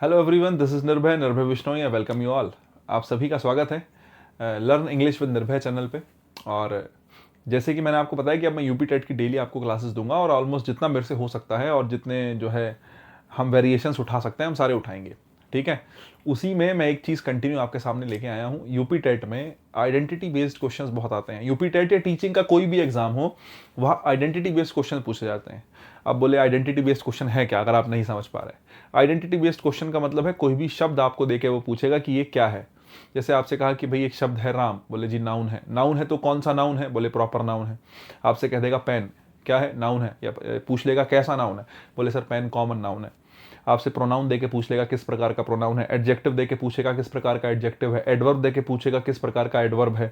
Hello everyone, this is निर्भय Bishnoi. I welcome you all. आप सभी का स्वागत है लर्न इंग्लिश विद निर्भय चैनल पे। और जैसे कि मैंने आपको बताया कि अब मैं यूपी टेट की डेली आपको क्लासेस दूंगा और ऑलमोस्ट जितना मेरे से हो सकता है और जितने जो है हम वेरिएशंस उठा सकते हैं हम सारे उठाएंगे। ठीक है, उसी में मैं एक चीज़ कंटिन्यू आपके सामने लेके आया हूँ। यूपी टेट में आइडेंटिटी बेस्ड क्वेश्चंस बहुत आते हैं। यूपी टेट या टीचिंग का कोई भी एग्जाम हो, वहाँ आइडेंटिटी बेस्ड क्वेश्चन पूछे जाते हैं। अब बोले आइडेंटिटी बेस्ड क्वेश्चन है क्या, अगर आप नहीं समझ पा रहे। आइडेंटिटी बेस्ड क्वेश्चन का मतलब है कोई भी शब्द आपको देके वो पूछेगा कि ये क्या है। जैसे आपसे कहा कि भाई एक शब्द है राम, बोले जी नाउन है। नाउन है तो कौन सा नाउन है, बोले प्रॉपर नाउन है। आपसे कह देगा पेन क्या है, नाउन है। या पूछ लेगा कैसा नाउन है, बोले सर पेन कॉमन नाउन है। आपसे प्रोनाउन देके पूछ लेगा किस प्रकार का प्रोनाउन है। एडजेक्टिव देके पूछेगा किस प्रकार का एडजेक्टिव है। एडवर्ब देके पूछेगा किस प्रकार का एडवर्ब है।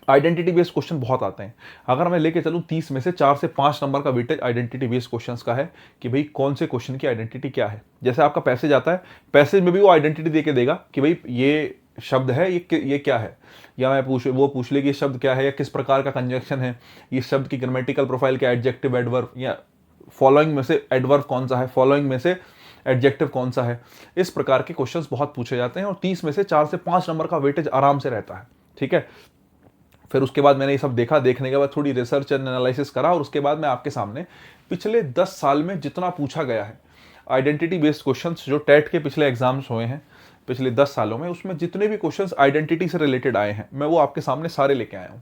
आइडेंटिटी बेस्ड क्वेश्चन बहुत आते हैं। अगर मैं लेके चलूँ 30 में से 4 से 5 नंबर का वेटेज आइडेंटिटी बेस्ड क्वेश्चंस का है कि भाई कौन से क्वेश्चन की आइडेंटिटी क्या है। जैसे आपका पैसेज आता है, पैसेज में भी वो आइडेंटिटी देके देगा कि भाई ये शब्द है, ये क्या है। या मैं पूछ ले कि ये शब्द क्या है या किस प्रकार का कंजक्शन है, ये शब्द की ग्रामेटिकल प्रोफाइल क्या, एडजेक्टिव एडवर्ब, या फॉलोइंग में से एडवर्ब कौन सा है, फॉलोइंग में से एडजेक्टिव कौन सा है। इस प्रकार के क्वेश्चंस बहुत पूछे जाते हैं और 30 में से 4 से 5 नंबर का वेटेज आराम से रहता है। ठीक है, फिर उसके बाद मैंने ये सब देखा, देखने के बाद थोड़ी रिसर्च एंड एनालिसिस करा और उसके बाद मैं आपके सामने पिछले 10 साल में जितना पूछा गया है आइडेंटिटी बेस्ड क्वेश्चंस, जो टेट के पिछले एग्जाम्स हुए हैं पिछले 10 सालों में, उसमें जितने भी क्वेश्चंस आइडेंटिटी से रिलेटेड आए हैं मैं वो आपके सामने सारे लेके आया हूँ।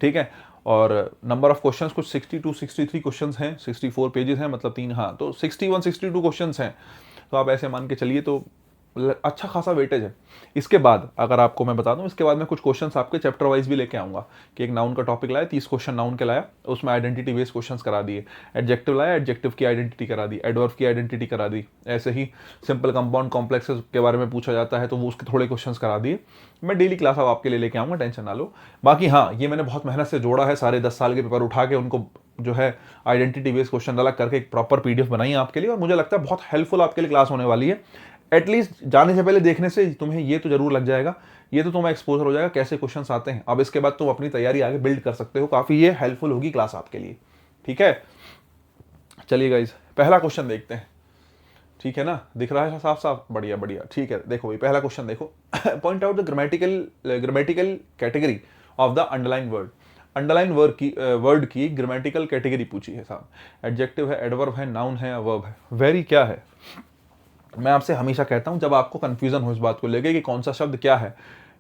ठीक है, और नंबर ऑफ क्वेश्चंस कुछ 62 63 क्वेश्चंस हैं, 64 पेजेस हैं, मतलब 3, हाँ तो 61 62 क्वेश्चंस हैं। तो आप ऐसे मान के चलिए तो अच्छा खासा वेटेज है। इसके बाद अगर आपको मैं बता दूं, इसके बाद मैं कुछ क्वेश्चंस आपके चैप्टर वाइज भी लेके आऊंगा कि एक नाउन का टॉपिक लाया, 30 क्वेश्चन नाउन के लाया, उसमें आइडेंटिटी बेस्ड क्वेश्चंस करा दिए। एडजेक्टिव लाया, एडजेक्टिव की आइडेंटिटी करा दी, एडवर्ब की आइडेंटिटी करा दी। ऐसे ही सिंपल कंपाउंड कॉम्प्लेक्सेस के बारे में पूछा जाता है तो वो उसके थोड़े क्वेश्चन करा दिए। मैं डेली क्लास अब आपके लिए लेके आऊंगा, टेंशन ना लो। बाकी हाँ, ये मैंने बहुत मेहनत से जोड़ा है, सारे 10 साल के पेपर उठा के उनको जो है आइडेंटिटी बेस्ड क्वेश्चन अलग करके एक प्रॉपर पीडीएफ बनाई है आपके लिए, और मुझे लगता है बहुत हेल्पफुल आपके लिए क्लास होने वाली है। एटलीस्ट जाने से पहले देखने से तुम्हें ये तो जरूर लग जाएगा, ये तो तुम्हें एक्सपोजर हो जाएगा कैसे क्वेश्चंस आते हैं। अब इसके बाद तुम अपनी तैयारी आगे बिल्ड कर सकते हो, काफी ये हेल्पफुल होगी क्लास आपके लिए। ठीक है, चलिए गाइस पहला क्वेश्चन देखते हैं। ठीक है ना, दिख रहा है साफ साफ, बढ़िया बढ़िया। ठीक है, देखो भाई पहला क्वेश्चन देखो। Point out the grammatical category of the underline word. Underline word की ग्रामेटिकल कैटेगरी पूछी है साहब। एडजेक्टिव है, एडवर्ब है, नाउन है, वर्ब है। वेरी क्या है। मैं आपसे हमेशा कहता हूं जब आपको कंफ्यूजन हो इस बात को लेके कि कौन सा शब्द क्या है,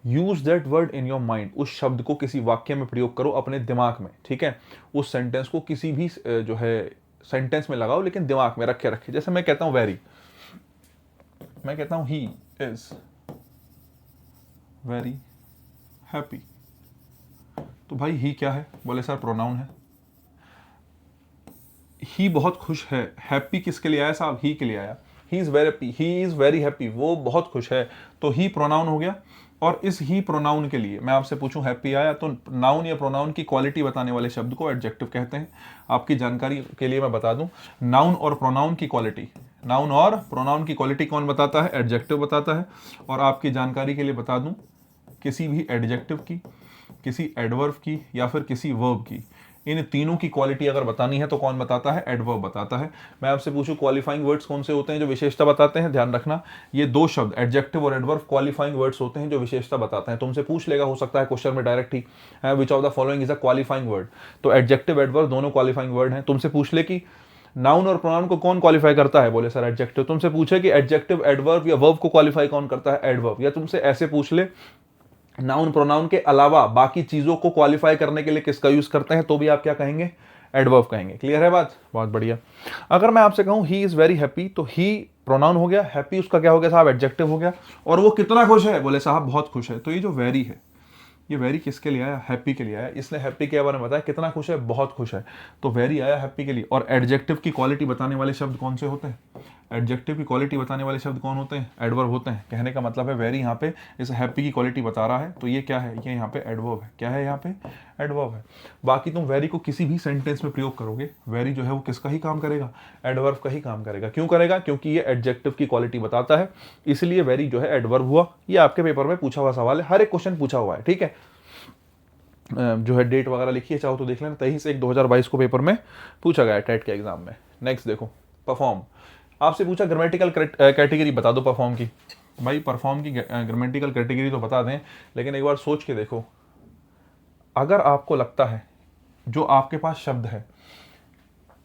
use that word in your mind. उस शब्द को किसी वाक्य में प्रयोग करो अपने दिमाग में। ठीक है, उस सेंटेंस को किसी भी जो है सेंटेंस में लगाओ, लेकिन दिमाग में रखे रखे। जैसे मैं कहता हूं वेरी, मैं कहता हूं ही इज वेरी हैप्पी, तो भाई ही क्या है, बोले सर प्रोनाउन है। ही बहुत खुश है, हैप्पी किसके लिए आया साहब, ही के लिए आया। ही इज वेरी हैप्पी, वो बहुत खुश है, तो ही प्रोनाउन हो गया। और इस ही प्रोनाउन के लिए मैं आपसे पूछूं हैप्पी आया, तो नाउन या प्रोनाउन की क्वालिटी बताने वाले शब्द को एडजेक्टिव कहते हैं। आपकी जानकारी के लिए मैं बता दूं, नाउन और प्रोनाउन की क्वालिटी, नाउन और प्रोनाउन की क्वालिटी कौन बताता है, एडजेक्टिव बताता है। और आपकी जानकारी के लिए बता दूं, किसी भी एडजेक्टिव की, किसी एडवर्ब की या फिर किसी वर्ब की, इन तीनों की क्वालिटी अगर बतानी है तो कौन बताता है, एडवर्ब बताता है। मैं आपसे पूछूं क्वालिफाइंग वर्ड्स कौन से होते हैं जो विशेषता बताते हैं, ध्यान रखना ये दो शब्द एडजेक्टिव और एडवर्ब क्वालिफाइंग वर्ड्स होते हैं जो विशेषता बताते हैं। तुमसे पूछ लेगा, हो सकता है क्वेश्चन में direct he, which of the following is a qualifying word. तो एडजेक्टिव एडवर्ब दोनों क्वालिफाइंग वर्ड हैं। तुमसे पूछ ले कि नाउन और प्रोनाउन को कौन क्वालिफाई करता है, बोले सर एडजेक्टिव। तुमसे पूछे कि एडजेक्टिव एडवर्ब या वर्ब को क्वालिफाई कौन करता है, एडवर्ब। या तुमसे ऐसे पूछ ले नाउन प्रोनाउन के अलावा बाकी चीजों को क्वालिफाई करने के लिए किसका यूज करते हैं, तो भी आप क्या कहेंगे, एडवर्ब कहेंगे। क्लियर है बात, बहुत बढ़िया। अगर मैं आपसे कहूं ही इज वेरी हैप्पी, तो ही प्रोनाउन हो गया, हैप्पी उसका क्या हो गया साहब, एडजेक्टिव हो गया। और वो कितना खुश है, बोले साहब बहुत खुश है। तो ये जो वेरी है, ये वेरी किसके लिए आया, हैप्पी के लिए आया। इसने हैप्पी के बारे में बताया कितना खुश है, बहुत खुश है, तो वेरी आया हैप्पी के लिए। और एडजेक्टिव की क्वालिटी बताने वाले शब्द कौन से होते हैं, एडजेक्टिव की क्वालिटी बताने वाले शब्द कौन होते हैं, एडवर्ब होते हैं। कहने का मतलब है वेरी यहाँ पे इस हैप्पी की क्वालिटी बता रहा है, तो ये क्या है, ये यहाँ पे एडवर्ब है। क्या है यहाँ पे, एडवर्ब है। बाकी तुम वेरी को किसी भी सेंटेंस में प्रयोग करोगे, वेरी जो है वो किसका ही काम करेगा, एडवर्ब का ही काम करेगा। क्यों करेगा, क्योंकि ये एडजेक्टिव की क्वालिटी बताता है, इसलिए वेरी जो है एडवर्ब हुआ। ये आपके पेपर में पूछा हुआ सवाल है, हर एक क्वेश्चन पूछा हुआ है। ठीक है, जो है डेट वगैरह लिखिए, चाहो तो देख लेना। 23/1/2022 को पेपर में पूछा गया है टेट के एग्जाम में। नेक्स्ट देखो, परफॉर्म। आपसे पूछा ग्रामेटिकल कैटेगरी बता दो परफॉर्म की, भाई परफॉर्म की ग्रामेटिकल कैटेगरी तो बता दें, लेकिन एक बार सोच के देखो, अगर आपको लगता है जो आपके पास शब्द है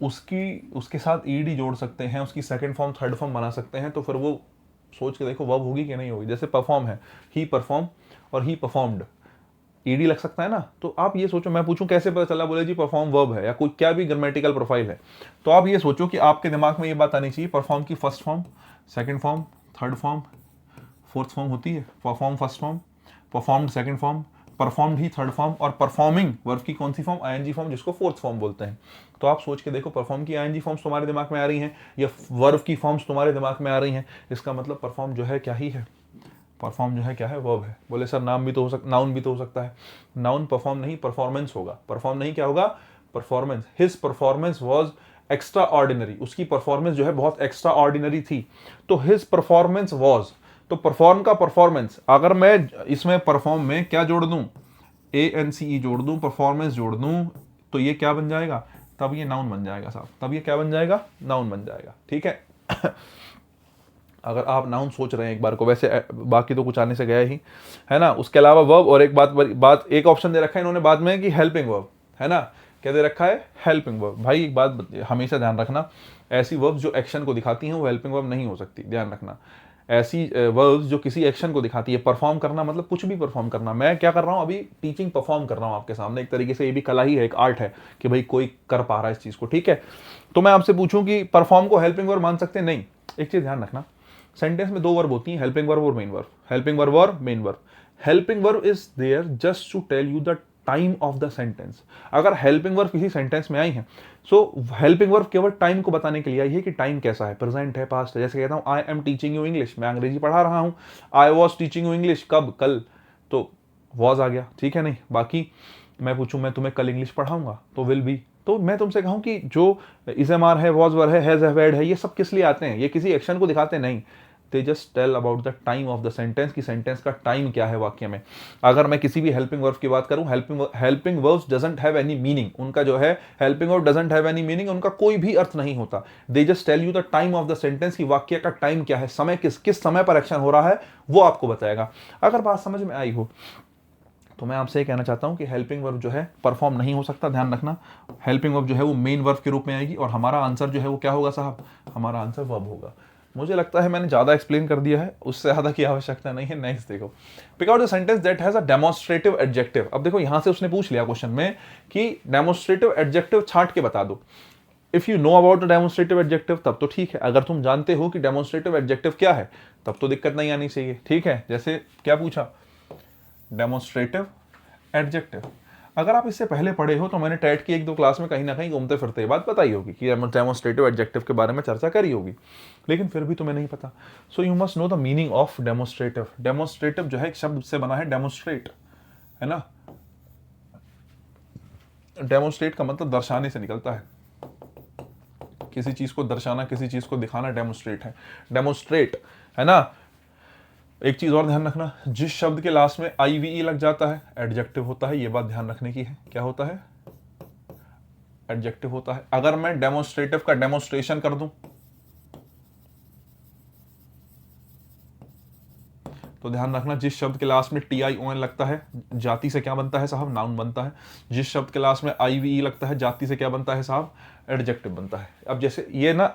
उसके साथ ईडी जोड़ सकते हैं, उसकी सेकंड फॉर्म थर्ड फॉर्म बना सकते हैं, तो फिर वो सोच के देखो वर्ब होगी कि नहीं होगी। जैसे परफॉर्म है, ही परफॉर्म और ही परफॉर्म्ड, ईडी लग सकता है ना। तो आप ये सोचो, मैं पूछूं कैसे पता चला, बोले जी परफॉर्म वर्ब है या कोई क्या भी ग्रामेटिकल प्रोफाइल है, तो आप ये सोचो कि आपके दिमाग में ये बात आनी चाहिए परफॉर्म की first form, second form, third form, fourth form होती है, perform first form, performed second form, performed ही थर्ड फॉर्म, और परफॉर्मिंग वर्ब की कौन सी फॉर्म, आईएनजी फॉर्म, जिसको फोर्थ फॉर्म बोलते हैं। तो आप सोच के देखो, परफॉर्म की आईएनजी फॉर्म्स तुम्हारे दिमाग में आ रही हैं या वर्ब की फॉर्म्स तुम्हारे दिमाग में आ रही हैं, इसका मतलब परफॉर्म जो है क्या ही है, परफॉर्म जो है क्या है, वर्ब है। बोले सर नाम भी तो हो सकता, नाउन भी तो हो सकता है। नाउन परफॉर्म नहीं, परफॉर्मेंस होगा। परफॉर्म नहीं क्या होगा, performance. His performance was extra ordinary, उसकी परफॉर्मेंस जो है बहुत एक्स्ट्रा ऑर्डिनरी थी। तो हिज परफॉर्मेंस वाज, तो परफॉर्म का परफॉर्मेंस, अगर मैं इसमें परफॉर्म में क्या जोड़ दूं, ANCE जोड़ दूं, परफॉर्मेंस जोड़ दूं, तो ये क्या बन जाएगा, तब ये नाउन बन जाएगा साहब, तब ये क्या बन जाएगा, नाउन बन जाएगा। ठीक है। अगर आप नाउन सोच रहे हैं एक बार को, वैसे बाकी तो कुछ आने से गया ही है ना। उसके अलावा वर्ब, और एक बात एक ऑप्शन दे रखा है इन्होंने बाद में कि हेल्पिंग वर्ब, है ना। क्या दे रखा है, हेल्पिंग वर्ब। भाई एक बात हमेशा ध्यान रखना, ऐसी वर्ब जो एक्शन को दिखाती हैं वो हेल्पिंग वर्ब नहीं हो सकती, ध्यान रखना। ऐसी वर्ब्स जो किसी एक्शन को दिखाती है, परफॉर्म करना मतलब कुछ भी परफॉर्म करना। मैं क्या कर रहा हूँ अभी, टीचिंग परफॉर्म कर रहा हूँ आपके सामने, एक तरीके से ये भी कला ही है, एक आर्ट है कि भाई कोई कर पा रहा है इस चीज को। ठीक है, तो मैं आपसे पूछूं कि परफॉर्म को हेल्पिंग वर्ब मान सकते हैं, नहीं। एक चीज ध्यान रखना, सेंटेंस में दो वर्ब होती हैं, हेल्पिंग वर्ब और मेन वर्ब। हेल्पिंग वर्ब और main verb. Helping verb is there just to tell you the time of the sentence. अगर हेल्पिंग वर्ब किसी सेंटेंस में आई है, सो हेल्पिंग वर्ब केवल टाइम को बताने के लिए आई है कि टाइम कैसा है, प्रेजेंट है, पास्ट है। जैसे कहता हूं I am teaching you English, मैं अंग्रेजी पढ़ा रहा हूं। I was teaching you English, कब, कल, तो वॉज आ गया। ठीक है, नहीं बाकी मैं पूछूं मैं तुम्हें कल इंग्लिश पढ़ाऊंगा, तो विल बी। तो मैं तुमसे कहूं कि जो इजएमआर है, वॉज वर है, हैज हैव हैड है, ये सब किस लिए आते हैं, ये किसी एक्शन को दिखाते नहीं, they just tell about the time of the sentence, की सेंटेंस का टाइम क्या है वाक्य में। अगर मैं किसी भी हेल्पिंग वर्ब की बात करूं, helping verbs doesn't have any meaning, उनका जो है helping verb doesn't have any meaning, उनका कोई भी अर्थ नहीं होता। They just tell you the time of the sentence, की वाक्य का टाइम क्या है, समय किस समय पर एक्शन हो रहा है, वो आपको बताएगा। अगर बात समझ में आई हो तो मैं आपसे ये कहना चाहता हूं कि हेल्पिंग वर्ब जो है परफॉर्म नहीं हो सकता, ध्यान रखना। हेल्पिंग वर्ब जो है वो मेन वर्ब के रूप में आएगी, और हमारा आंसर जो है वो क्या होगा साहब, हमारा आंसर वर्ब होगा। मुझे लगता है मैंने ज्यादा एक्सप्लेन कर दिया है, उससे ज्यादा की आवश्यकता नहीं है। नेक्स्ट देखो, pick out the sentence that has a demonstrative adjective. अब देखो यहां से उसने पूछ लिया क्वेश्चन में कि डेमोन्स्ट्रेटिव एडजेक्टिव छांट के बता दो। If you know about the demonstrative adjective तब तो ठीक है, अगर तुम जानते हो कि डेमोन्स्ट्रेटिव एडजेक्टिव क्या है तब तो दिक्कत नहीं आनी चाहिए। ठीक है, जैसे क्या पूछा, डेमोन्स्ट्रेटिव एडजेक्टिव। अगर आप इससे पहले पढ़े हो तो मैंने टेट की एक दो क्लास में कहीं ना कहीं घूमते फिरते बात बताई होगी कि डेमोन्स्ट्रेटिव एडजेक्टिव के बारे में चर्चा करी होगी, लेकिन फिर भी तुम्हें नहीं पता। So you must know the meaning of demonstrative. Demonstrative जो है एक शब्द से बना है, डेमोन्स्ट्रेट, है ना। डेमोन्स्ट्रेट का मतलब दर्शाने से निकलता है, किसी चीज को दर्शाना, किसी चीज को दिखाना, डेमोन्स्ट्रेट है, डेमोन्स्ट्रेट, है ना। एक चीज और ध्यान रखना, जिस शब्द के लास्ट में IVE लग जाता है एडजेक्टिव होता है, ये बात ध्यान रखने की है। क्या होता है, एडजेक्टिव होता है। अगर मैं डेमोन्स्ट्रेटिव का डेमोन्स्ट्रेशन कर दूं तो ध्यान रखना, जिस शब्द के लास्ट में TION लगता है जाति से क्या बनता है साहब, नाउन बनता है। जिस शब्द के लास्ट में IVE लगता है जाति से क्या बनता है साहब, एडजेक्टिव बनता है। अब जैसे ये ना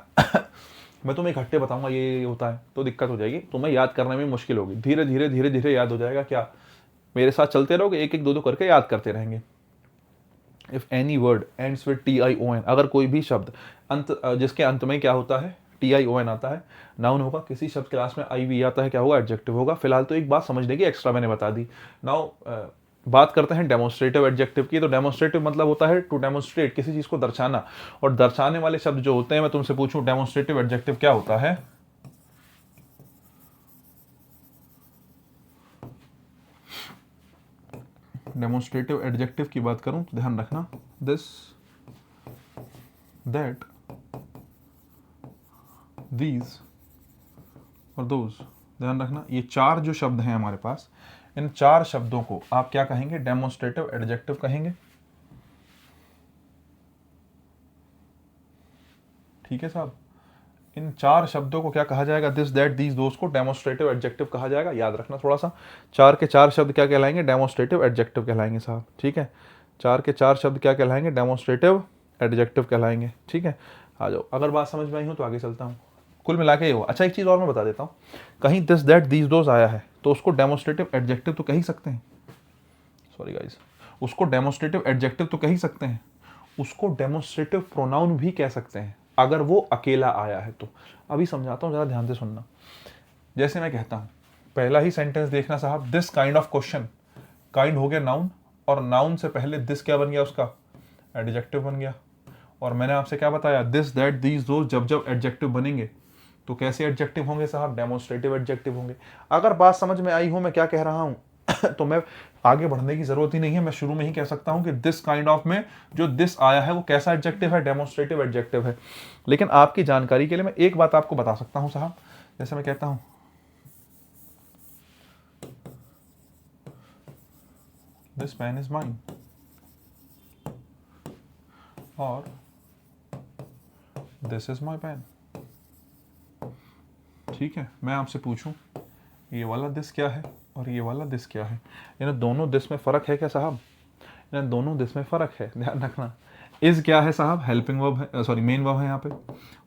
मैं तुम्हें इकट्ठे बताऊंगा ये होता है तो दिक्कत हो जाएगी, तुम्हें याद करने में मुश्किल होगी। धीरे धीरे धीरे धीरे याद हो जाएगा। क्या मेरे साथ चलते रहोगे, एक एक दो दो करके याद करते रहेंगे। If any word ends with TION, अगर कोई भी शब्द जिसके अंत में क्या होता है, TION आता है, नाउन होगा। किसी शब्द के लास्ट में IVE आता है, क्या होगा, एडजेक्टिव होगा। फिलहाल तो एक बात समझने की एक्स्ट्रा मैंने बता दी। नाउ बात करते हैं डेमोन्स्ट्रेटिव एडजेक्टिव की। तो डेमोन्स्ट्रेटिव मतलब होता है टू डेमोन्स्ट्रेट, किसी चीज को दर्शाना। और दर्शाने वाले शब्द जो होते हैं, मैं तुमसे पूछूं डेमोन्स्ट्रेटिव एडजेक्टिव क्या होता है, डेमोन्स्ट्रेटिव एडजेक्टिव की बात करूं तो ध्यान रखना, दिस, दैट, दीज और दोज। ध्यान रखना, ये चार जो शब्द हैं हमारे पास, इन चार शब्दों को आप क्या कहेंगे, डेमोन्स्ट्रेटिव एडजेक्टिव कहेंगे। ठीक है साहब, इन 4 शब्दों को क्या कहा जाएगा? दिस, दैट, दीज, दोस को डेमोस्ट्रेटिव एडजेक्टिव कहा जाएगा। याद रखना थोड़ा सा, 4 के 4 शब्द क्या कहलाएंगे? डेमोस्ट्रेटिव एडजेक्टिव कहलाएंगे साहब। ठीक है, 4 के 4 शब्द क्या कहलाएंगे? डेमोस्ट्रेटिव एडजेक्टिव कहलाएंगे। ठीक है, आ जाओ, अगर बात समझ में आई हो तो आगे चलता हूँ। कुल मिला के ये हो। अच्छा, एक चीज़ और मैं बता देता हूँ, कहीं दिस, दैट, दीज, दोस आया है तो उसको डेमोस्ट्रेटिव एडजेक्टिव तो कह ही सकते हैं। सॉरी गाइस, उसको डेमोस्ट्रेटिव एडजेक्टिव तो कह ही सकते हैं, उसको डेमोस्ट्रेटिव प्रोनाउन भी कह सकते हैं अगर वो अकेला आया है तो। अभी समझाता हूँ, ज़रा ध्यान से सुनना। जैसे मैं कहता हूँ, पहला ही सेंटेंस देखना साहब, this kind of question, kind हो गया नाउन, और नाउन से पहले दिस क्या बन गया? उसका एडजेक्टिव बन गया। और मैंने आपसे क्या बताया? दिस, दैट, दीज, दोस जब जब एडजेक्टिव बनेंगे तो कैसे एडजेक्टिव होंगे साहब? डेमोस्ट्रेटिव एडजेक्टिव होंगे। अगर बात समझ में आई हो मैं क्या कह रहा हूँ तो मैं आगे बढ़ने की जरूरत ही नहीं है, मैं शुरू में ही कह सकता हूं कि दिस काइंड ऑफ में जो दिस आया है वो कैसा एडजेक्टिव है? डेमोस्ट्रेटिव एडजेक्टिव है। लेकिन आपकी जानकारी के लिए मैं एक बात आपको बता सकता हूं साहब, जैसे मैं कहता हूं दिस पेन इज माइन, और दिस इज माई पेन। ठीक है, मैं आपसे पूछूं ये वाला दिस क्या है और ये वाला दिस क्या है? इन दोनों दिस में फ़र्क है क्या साहब? इन दोनों दिस में फ़र्क है, ध्यान रखना। इज़ क्या है साहब? हेल्पिंग वर्ब है, सॉरी मेन वर्ब है यहाँ पे।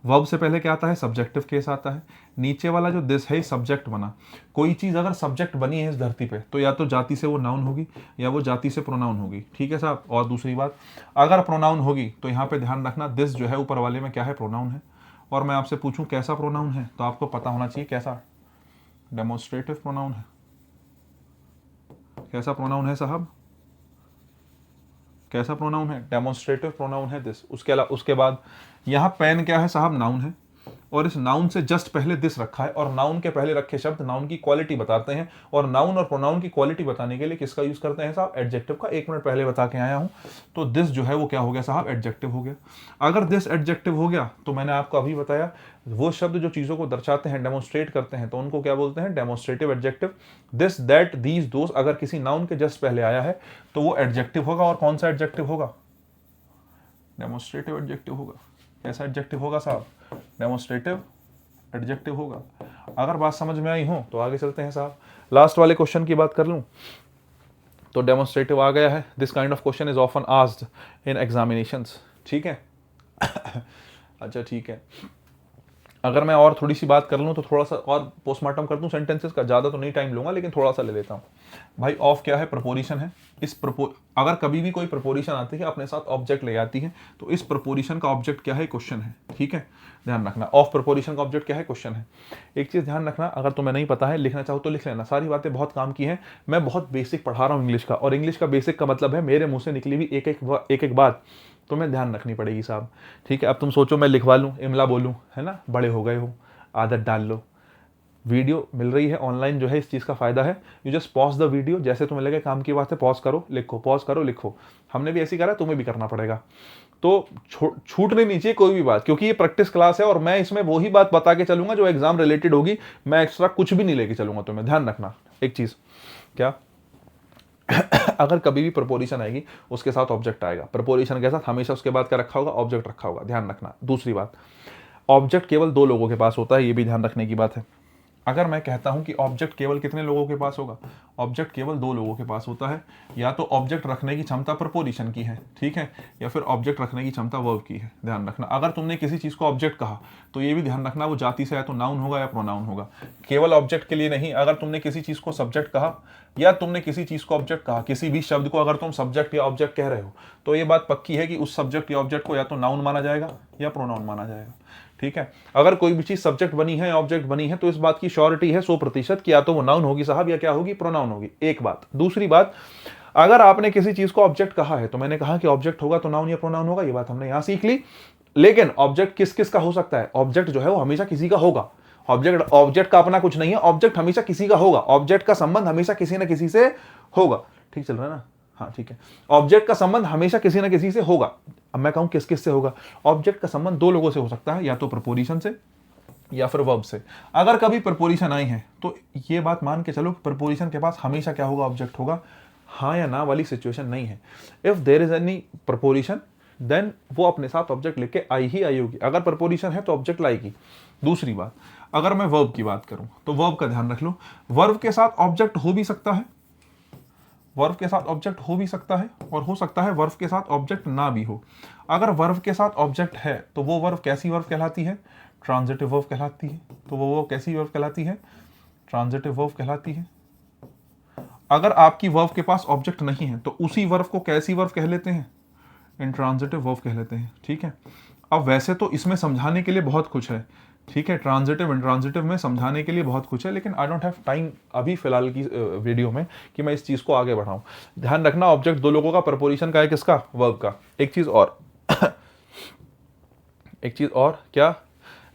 वर्ब से पहले क्या आता है? सब्जेक्टिव केस आता है। नीचे वाला जो दिस है सब्जेक्ट बना। कोई चीज़ अगर सब्जेक्ट बनी है इस धरती पे तो या तो जाति से वो नाउन होगी या वो जाति से प्रोनाउन होगी। ठीक है साहब। और दूसरी बात, अगर प्रोनाउन होगी तो यहाँ पे ध्यान रखना, दिस जो है ऊपर वाले में क्या है? प्रोनाउन है। और मैं आपसे पूछूं कैसा प्रोनाउन है तो आपको पता होना चाहिए कैसा? डेमोस्ट्रेटिव प्रोनाउन है। कैसा प्रोनाउन है साहब? कैसा प्रोनाउन है? डेमोस्ट्रेटिव प्रोनाउन है दिस। उसके बाद यहाँ पेन क्या है साहब? नाउन है। और इस नाउन से जस्ट पहले दिस रखा है, और नाउन के पहले रखे शब्द नाउन की क्वालिटी बताते हैं। और नाउन और प्रोनाउन की क्वालिटी बताने के लिए किसका यूज करते हैं साहब? एडजेक्टिव का। 1 मिनट पहले बता के आया हूं। तो दिस जो है वो क्या हो गया साहब? एडजेक्टिव हो गया। अगर दिस एडजेक्टिव हो गया तो मैंने आपको अभी बताया, वो शब्द जो चीजों को दर्शाते हैं, डेमोस्ट्रेट करते हैं, तो उनको क्या बोलते हैं? Demonstrative adjective. This, that, these, those अगर किसी नाउन के जस्ट पहले आया है तो वो एडजेक्टिव होगा। और कौन सा एडजेक्टिव होगा? डेमोस्ट्रेटिव एडजेक्टिव होगा। कैसा एडजेक्टिव होगा साहब? डेमोस्ट्रेटिव एडजेक्टिव होगा। अगर बात समझ में आई हो तो आगे चलते हैं साहब। लास्ट वाले क्वेश्चन की बात कर लूं तो डेमोस्ट्रेटिव आ गया है। This kind of question is often asked in examinations. ठीक है अच्छा ठीक है, अगर मैं और थोड़ी सी बात कर लूँ तो थोड़ा सा और पोस्टमार्टम कर दूँ सेंटेंसेस का, ज़्यादा तो नहीं टाइम लूँगा लेकिन थोड़ा सा ले लेता हूँ। भाई ऑफ क्या है? प्रपोजिशन है। अगर कभी भी कोई प्रपोजिशन आती है अपने साथ ऑब्जेक्ट ले आती है तो इस प्रपोजिशन का ऑब्जेक्ट क्या है? क्वेश्चन है। ठीक है, ध्यान रखना। ऑफ प्रपोजिशन का ऑब्जेक्ट क्या है? क्वेश्चन है। एक चीज़ ध्यान रखना, अगर तुम्हें नहीं पता है, लिखना चाहो तो लिख लेना, सारी बातें बहुत काम की हैं। मैं बहुत बेसिक पढ़ा रहा हूँ इंग्लिश का, और इंग्लिश का बेसिक का मतलब है मेरे मुँह से निकली हुई एक एक बात तुम्हें ध्यान रखनी पड़ेगी साहब। ठीक है, अब तुम सोचो मैं लिखवा लूँ, इमला बोलूँ, है ना? बड़े हो गए हो, आदत डाल लो। वीडियो मिल रही है ऑनलाइन जो है, इस चीज़ का फ़ायदा है, you just pause the video, जैसे तुम्हें लगे काम की बात है, पॉज करो लिखो, पॉज करो लिखो। हमने भी ऐसे करा, तुम्हें भी करना पड़ेगा। तो छूटनी नहीं चाहिए कोई भी बात, क्योंकि ये प्रैक्टिस क्लास है और मैं इसमें वही बात बता के चलूंगा जो एग्जाम रिलेटेड होगी। मैं एक्स्ट्रा कुछ भी नहीं लेके चलूंगा तुम्हें। ध्यान रखना एक चीज़, क्या अगर कभी भी प्रपोजिशन आएगी उसके साथ ऑब्जेक्ट आएगा। प्रपोजिशन के साथ हमेशा उसके बाद क्या रखा होगा? ऑब्जेक्ट रखा होगा। ध्यान रखना। दूसरी बात, ऑब्जेक्ट केवल 2 लोगों के पास होता है, ये भी ध्यान रखने की बात है। अगर मैं कहता हूं कि ऑब्जेक्ट केवल कितने लोगों के पास होगा? ऑब्जेक्ट केवल 2 लोगों के पास होता है। या तो ऑब्जेक्ट रखने की क्षमता प्रपोजिशन की है, ठीक है, या फिर ऑब्जेक्ट रखने की क्षमता वर्ब की है। ध्यान रखना। अगर तुमने किसी चीज को ऑब्जेक्ट कहा तो ये भी ध्यान रखना वो जाति से या तो नाउन होगा या प्रोनाउन होगा। केवल ऑब्जेक्ट के लिए नहीं, अगर तुमने किसी चीज को सब्जेक्ट कहा या तुमने किसी चीज को ऑब्जेक्ट कहा, किसी भी शब्द को अगर तुम सब्जेक्ट या ऑब्जेक्ट कह रहे हो तो ये बात पक्की है कि उस सब्जेक्ट या ऑब्जेक्ट को या तो नाउन माना जाएगा या प्रोनाउन माना जाएगा। ठीक है, अगर कोई भी चीज सब्जेक्ट बनी है, ऑब्जेक्ट बनी है, तो इस बात की श्योरिटी है 100% कि या तो वो नाउन होगी साहब या क्या होगी? प्रोनाउन होगी। एक बात। दूसरी बात, अगर आपने किसी चीज को ऑब्जेक्ट कहा है तो मैंने कहा कि ऑब्जेक्ट होगा तो नाउन या प्रोनाउन होगा, ये बात हमने यहां सीख ली। लेकिन ऑब्जेक्ट किस किस का हो सकता है? ऑब्जेक्ट जो है वो हमेशा किसी का होगा। ऑब्जेक्ट का अपना कुछ नहीं है, ऑब्जेक्ट हमेशा किसी का होगा। ऑब्जेक्ट का संबंध हमेशा किसी न किसी से होगा। ठीक चल रहा है ना? हाँ ठीक है, ऑब्जेक्ट का संबंध हमेशा किसी न किसी से होगा। अब मैं कहूं किस किस से होगा? ऑब्जेक्ट का संबंध 2 लोगों से हो सकता है, या तो प्रपोजिशन से या फिर वर्ब से। अगर कभी प्रपोजिशन आई है तो ये बात मान के चलो प्रपोजिशन के पास हमेशा क्या होगा? ऑब्जेक्ट होगा। हाँ या ना वाली सिचुएशन नहीं है। If there is any preposition then वो अपने साथ ऑब्जेक्ट लेके आई ही आई होगी। अगर प्रपोजिशन है तो ऑब्जेक्ट लाएगी। दूसरी बात, अगर मैं वर्ब की बात करूं तो वर्ब का ध्यान रख लो, वर्ब के साथ ऑब्जेक्ट हो भी सकता है, वर्ब के साथ ऑब्जेक्ट हो भी सकता है, और हो सकता है वर्ब के साथ ऑब्जेक्ट ना भी हो। अगर वर्ब के साथ ऑब्जेक्ट है तो वो वर्ब कैसी वर्ब कहलाती है? ट्रांजिटिव वर्ब कहलाती है। तो वो वर्ब कैसी वर्ब कहलाती है? ट्रांजिटिव वर्ब कहलाती है। अगर आपकी वर्ब के पास ऑब्जेक्ट नहीं है तो उसी वर्ब को कैसी वर्ब कह लेते हैं? इंट्रांजिटिव वर्ब कह लेते हैं। ठीक है, अब वैसे तो इसमें समझाने के लिए बहुत कुछ है, ठीक है, ट्रांजिटिव इंट्रांजिटिव में समझाने के लिए बहुत कुछ है, लेकिन आई डोंट हैव टाइम अभी फिलहाल की वीडियो में कि मैं इस चीज़ को आगे बढ़ाऊं। ध्यान रखना, ऑब्जेक्ट दो लोगों का, प्रपोजिशन का है किसका? वर्ब का। एक चीज़ और एक चीज़ और, क्या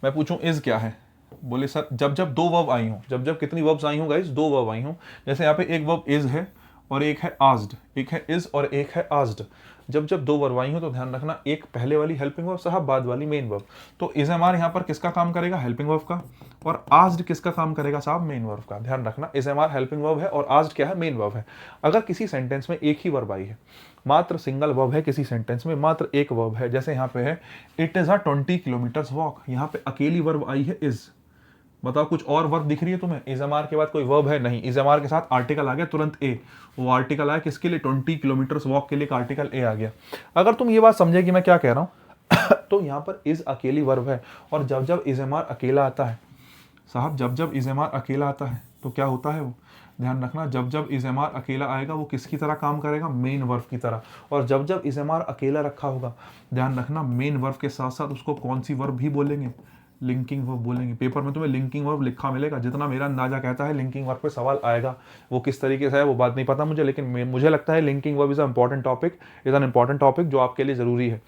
मैं पूछूं इज क्या है? बोले सर जब जब दो वर्ब आई हों, जब जब कितनी वर्ब्स आई हों गाइस? दो वर्ब आई हों। जैसे यहाँ पे एक वर्ब इज है और एक है आस्ड, एक है इज और एक है आस्ड। जब जब दो वर्ब आई हो तो ध्यान रखना, एक पहले वाली हेल्पिंग वर्ब साहब, बाद वाली मेन वर्ब। तो इज एम आर यहाँ पर किसका काम करेगा? हेल्पिंग वर्ब का। और आस्ड किसका काम करेगा साहब? मेन वर्ब का। ध्यान रखना, is am are helping verb है और आस्ड क्या है? मेन वर्ब है। अगर किसी सेंटेंस में एक ही वर्ब आई है, मात्र सिंगल वर्ब है किसी सेंटेंस में, मात्र एक वर्ब है, जैसे यहाँ पे है it is a 20 kilometres walk, यहाँ पे अकेली वर्ब आई है इज। बताओ कुछ और वर्ब दिख रही है तुम्हें? इज एम आर के बाद कोई वर्ब है? नहीं। इज एम आर के साथ आर्टिकल आ गया तुरंत ए, वो आर्टिकल आया किसके लिए? 20 किलोमीटर्स वॉक के लिए, आर्टिकल ए आ गया। अगर तुम ये बात समझे कि मैं क्या कह रहा हूं तो यहाँ पर इज अकेली वर्ब है, और जब जब इज एम आर अकेला आता है साहब, जब जब इज एम आर अकेला आता है तो क्या होता है वो? ध्यान रखना, जब जब इज एम आर अकेला आएगा वो किसकी तरह काम करेगा? मेन वर्ब की तरह। और जब जब इज एम आर अकेला रखा होगा, ध्यान रखना, मेन वर्ब के साथ साथ उसको कौन सी वर्ब भी बोलेंगे? लिंकिंग वर्ब बोलेंगे। पेपर में तुम्हें लिंकिंग वर्ब लिखा मिलेगा, जितना मेरा अंदाजा कहता है लिंकिंग वर्ब पे सवाल आएगा। वो किस तरीके से है वो बात नहीं पता मुझे, लेकिन मुझे लगता है linking verb is a important topic, is an important topic जो आपके लिए जरूरी है।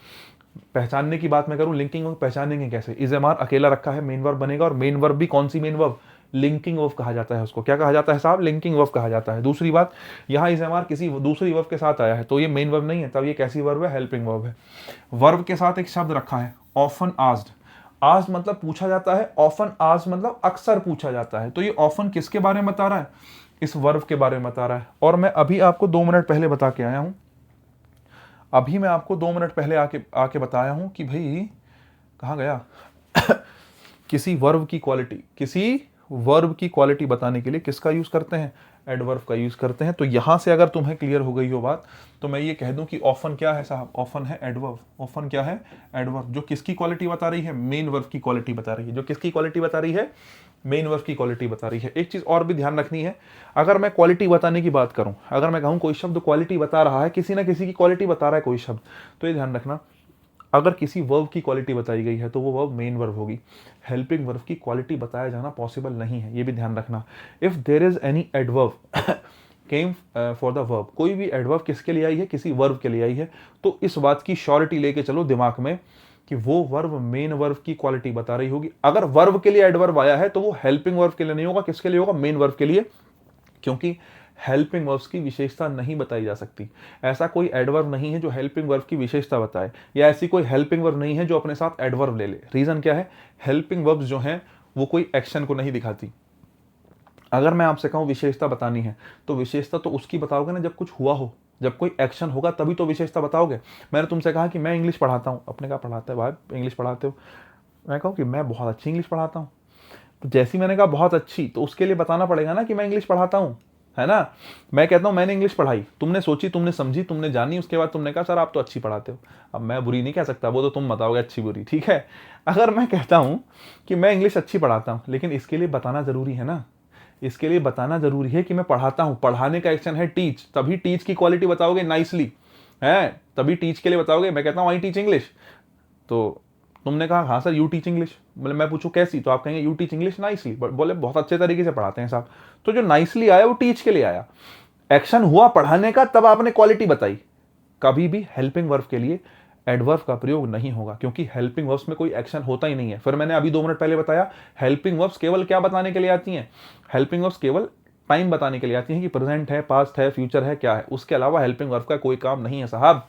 पहचानने की बात मैं करूं, लिंकिंग वर्ब पहचानेंगे कैसे? इज एम आर अकेला रखा है, मेन वर्ब बनेगा, और मेन वर्ब भी कौन सी मेन वर्ब? लिंकिंग वर्ब कहा जाता है उसको। क्या कहा जाता है साहब? लिंकिंग वर्ब कहा जाता है। दूसरी बात, यहाँ इज एम आर किसी दूसरी वर्ब के साथ आया है तो ये मेन वर्ब नहीं है, तब ये कैसी वर्ब है? हेल्पिंग वर्ब है। वर्ब के साथ एक शब्द रखा है ऑफन आस्ड। आज मतलब पूछा जाता है, ऑफन आज मतलब अक्सर पूछा जाता है। तो ये ऑफन किसके बारे में बता रहा है? इस वर्ब के बारे में बता रहा है। और मैं अभी आपको 2 मिनट पहले बता के आया हूं, अभी मैं आपको 2 मिनट पहले आके बताया हूं कि भाई कहाँ गया किसी वर्ब की क्वालिटी बताने के लिए किसका यूज करते हैं? एडवर्ब का यूज करते हैं। तो यहां से अगर तुम्हें क्लियर हो गई हो बात तो मैं ये कह दूं कि ऑफन क्या है साहब? ऑफन है एडवर्ब। ऑफन क्या है? एडवर्ब, जो किसकी क्वालिटी बता रही है? मेन वर्ब की क्वालिटी बता रही है। जो किसकी क्वालिटी बता रही है? मेन वर्ब की क्वालिटी बता रही है। एक चीज और भी ध्यान रखनी है, अगर मैं क्वालिटी बताने की बात करूं, अगर मैं कहूं कोई शब्द क्वालिटी बता रहा है, किसी ना किसी की क्वालिटी बता रहा है कोई शब्द, तो ये ध्यान रखना, अगर किसी वर्ब की क्वालिटी बताई गई है तो वो वर्ब मेन वर्ब होगी। हेल्पिंग वर्ब की क्वालिटी बताया जाना पॉसिबल नहीं है, ये भी ध्यान रखना। If there is any adverb came for the verb, कोई भी एडवर्ब किसके लिए आई है? किसी वर्ब के लिए आई है, तो इस बात की श्योरिटी लेके चलो दिमाग में कि वो वर्ब मेन वर्ब की क्वालिटी बता रही होगी। अगर वर्ब के लिए एडवर्ब आया है तो वो हेल्पिंग वर्ब के लिए नहीं होगा, किसके लिए होगा? मेन वर्ब के लिए, क्योंकि हेल्पिंग वर्ब्स की विशेषता नहीं बताई जा सकती। ऐसा कोई एडवर्ब नहीं है जो हेल्पिंग वर्ब की विशेषता बताए, या ऐसी कोई हेल्पिंग वर्ब नहीं है जो अपने साथ एडवर्ब ले ले। रीजन क्या है? हेल्पिंग वर्ब्स जो हैं वो कोई एक्शन को नहीं दिखाती। अगर मैं आपसे कहूं विशेषता बतानी है तो विशेषता तो उसकी बताओगे ना जब कुछ हुआ हो, जब कोई एक्शन होगा तभी तो विशेषता बताओगे। मैंने तुमसे कहा कि मैं इंग्लिश पढ़ाता हूं, अपने कहा पढ़ाते हो भाई इंग्लिश पढ़ाते हो, मैं कहूँ कि मैं बहुत अच्छी इंग्लिश पढ़ाता हूँ, तो जैसी मैंने कहा बहुत अच्छी, तो उसके लिए बताना पड़ेगा ना कि मैं इंग्लिश पढ़ाता हूँ, है ना। मैं कहता हूँ मैंने इंग्लिश पढ़ाई, तुमने सोची, तुमने समझी, तुमने जानी, उसके बाद तुमने कहा सर आप तो अच्छी पढ़ाते हो। अब मैं बुरी नहीं कह सकता, वो तो तुम बताओगे अच्छी बुरी, ठीक है। अगर मैं कहता हूँ कि मैं इंग्लिश अच्छी पढ़ाता हूँ, लेकिन इसके लिए बताना जरूरी है ना, इसके लिए बताना जरूरी है कि मैं पढ़ाता हूँ। पढ़ाने का एक्शन है टीच, तभी टीच की क्वालिटी बताओगे नाइसली, है तभी टीच के लिए बताओगे। मैं कहता हूँ आई टीच इंग्लिश, तो तुमने कहा हाँ सर यू टीच इंग्लिश, मतलब मैं पूछूं कैसी, तो आप कहेंगे यू टीच इंग्लिश नाइसली, बोले बहुत अच्छे तरीके से पढ़ाते हैं साहब। तो जो नाइसली आया वो टीच के लिए आया, एक्शन हुआ पढ़ाने का, तब आपने क्वालिटी बताई। कभी भी हेल्पिंग वर्ब के लिए एडवर्ब का प्रयोग नहीं होगा, क्योंकि हेल्पिंग वर्ब्स में कोई एक्शन होता ही नहीं है। फिर मैंने अभी 2 मिनट पहले बताया, हेल्पिंग वर्ब्स केवल क्या बताने के लिए आती हैं? हेल्पिंग वर्ब्स केवल टाइम बताने के लिए आती हैं कि प्रेजेंट है, पास्ट है, फ्यूचर है, क्या है। उसके अलावा हेल्पिंग वर्ब का कोई काम नहीं है साहब।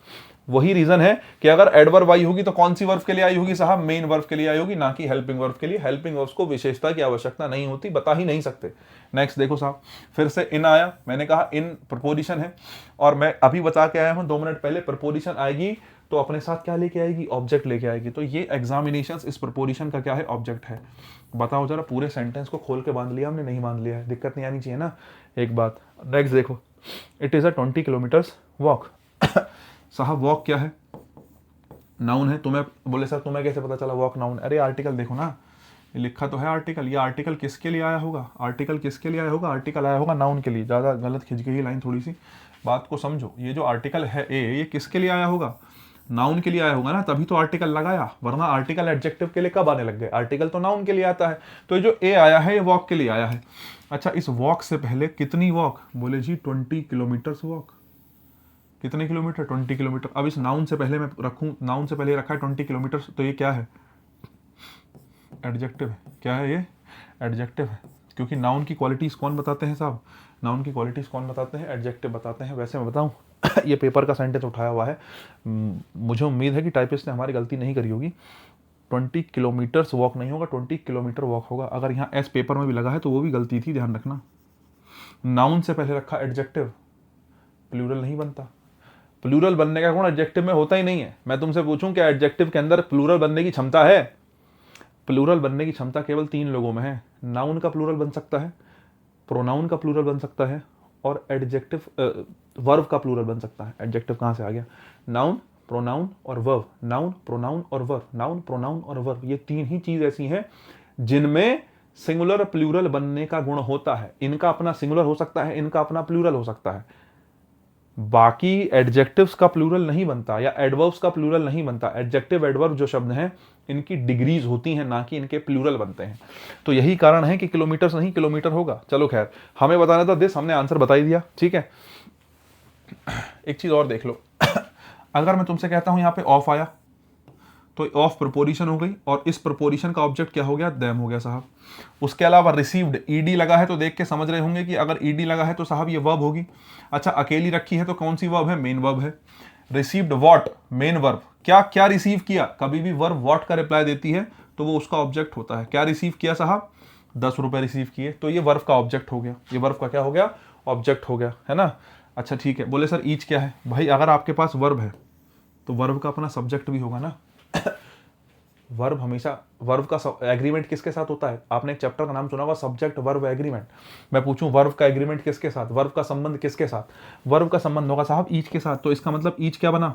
वही रीजन है कि अगर एडवर्ब आई होगी तो कौन सी वर्ब के लिए आई होगी साहब? मेन वर्ब के लिए आई होगी, ना कि हेल्पिंग वर्ब के लिए। हेल्पिंग वर्ब्स को विशेषता की आवश्यकता नहीं होती, बता ही नहीं सकते। नेक्स्ट देखो साहब, फिर से इन आया, मैंने कहा इन प्रपोजिशन है, और मैं अभी बता के आया हूं 2 मिनट पहले, प्रपोजिशन आएगी तो अपने साथ क्या लेके आएगी, ऑब्जेक्ट लेके आएगी। तो ये एग्जामिनेशंस इस प्रपोजिशन का क्या है, ऑब्जेक्ट है। बताओ जरा, पूरे सेंटेंस को खोल के बांध लिया हमने, नहीं बांध लिया है, दिक्कत नहीं आनी चाहिए ना। एक बात, नेक्स्ट देखो, it is a 20 kilometres walk. साहब वॉक क्या है, नाउन है। तुम्हें बोले सर तुम्हें कैसे पता चला वॉक नाउन, अरे आर्टिकल देखो ना, ये लिखा तो है आर्टिकल। ये आर्टिकल किसके लिए आया होगा, आर्टिकल किसके लिए आया होगा, आर्टिकल आया होगा नाउन के लिए। ज़्यादा गलत खिंच गई लाइन थोड़ी सी, बात को समझो। ये जो आर्टिकल है ए, ये किसके लिए आया होगा, नाउन के लिए आया होगा ना, तभी तो आर्टिकल लगाया, वरना आर्टिकल एडजेक्टिव के लिए कब आने लग गए, आर्टिकल तो नाउन के लिए आता है। तो ये जो ए आया है ये वॉक के लिए आया है। अच्छा, इस वॉक से पहले कितनी वॉक, बोले जी 20 किलोमीटर्स वॉक। कितने किलोमीटर, 20 किलोमीटर। अब इस नाउन से पहले मैं रखूं, नाउन से पहले रखा है 20 किलोमीटर, तो ये क्या है, एडजेक्टिव है। क्या है ये, एडजेक्टिव है, क्योंकि नाउन की क्वालिटीज कौन बताते हैं साहब, नाउन की क्वालिटीज कौन बताते हैं, एडजेक्टिव बताते हैं। वैसे मैं बताऊं ये पेपर का सेंटेंस उठाया हुआ है, मुझे उम्मीद है कि टाइपिस्ट ने हमारी गलती नहीं करी होगी। 20 किलोमीटर्स वॉक नहीं होगा, 20 किलोमीटर वॉक होगा। अगर यहाँ एस पेपर में भी लगा है तो वो भी गलती थी, ध्यान रखना। नाउन से पहले रखा एडजेक्टिव, प्लूरल नहीं बनता। प्लूरल बनने का गुण एडजेक्टिव में होता ही नहीं है। मैं तुमसे पूछूं क्या एडजेक्टिव के अंदर प्लूरल बनने की क्षमता है, प्लूरल बनने की क्षमता केवल 3 लोगों में है। नाउन का प्लूरल बन सकता है, प्रोनाउन का प्लूरल बन सकता है, और एडजेक्टिव वर्ब का प्लूरल बन सकता है। एडजेक्टिव कहाँ से आ गया, नाउन, प्रोनाउन और वर्ब, नाउन, प्रोनाउन और वर्ब, नाउन, प्रोनाउन और वर्ब, ये 3 ही चीज ऐसी हैं जिनमें सिंगुलर प्लूरल बनने का गुण होता है। इनका अपना सिंगुलर हो सकता है, इनका अपना प्लूरल हो सकता है। बाकी एडजेक्टिव्स का प्लूरल नहीं बनता, या एडवर्ब्स का प्लूरल नहीं बनता। एडजेक्टिव एडवर्ब जो शब्द हैं इनकी डिग्रीज होती हैं, ना कि इनके प्लूरल बनते हैं। तो यही कारण है कि किलोमीटर्स नहीं किलोमीटर होगा। चलो खैर, हमें बताना था दिस, हमने आंसर बता ही दिया, ठीक है। एक चीज और देख लो अगर मैं तुमसे कहता हूं यहां पे ऑफ आया तो ऑफ प्रपोजिशन हो गई, और इस प्रपोजिशन का ऑब्जेक्ट क्या हो गया, देम हो गया साहब। उसके अलावा रिसीव्ड, ईडी लगा है तो देख के समझ रहे होंगे कि अगर ईडी लगा है तो साहब ये वर्ब होगी। अच्छा, अकेली रखी है तो कौन सी वर्ब है, मेन वर्ब है। Received what, main verb. क्या क्या रिसीव किया, कभी भी वर्ब व्हाट का रिप्लाई देती है तो वो उसका ऑब्जेक्ट होता है। क्या रिसीव किया साहब, 10 रुपए रिसीव किए, तो ये वर्ब का ऑब्जेक्ट हो गया, ये वर्ब का क्या हो गया, ऑब्जेक्ट हो गया, है ना। अच्छा ठीक है, बोले सर ईच क्या है, भाई अगर आपके पास वर्ब है तो वर्ब का अपना सब्जेक्ट भी होगा ना। वर्ब हमेशा, वर्ब का एग्रीमेंट किसके साथ होता है, आपने एक चैप्टर का नाम सुना होगा, सब्जेक्ट वर्ब एग्रीमेंट। मैं पूछूं वर्ब का एग्रीमेंट किसके साथ, वर्ब का संबंध किसके साथ, वर्ब का संबंध होगा साहब ईच के साथ। तो इसका मतलब ईच क्या बना,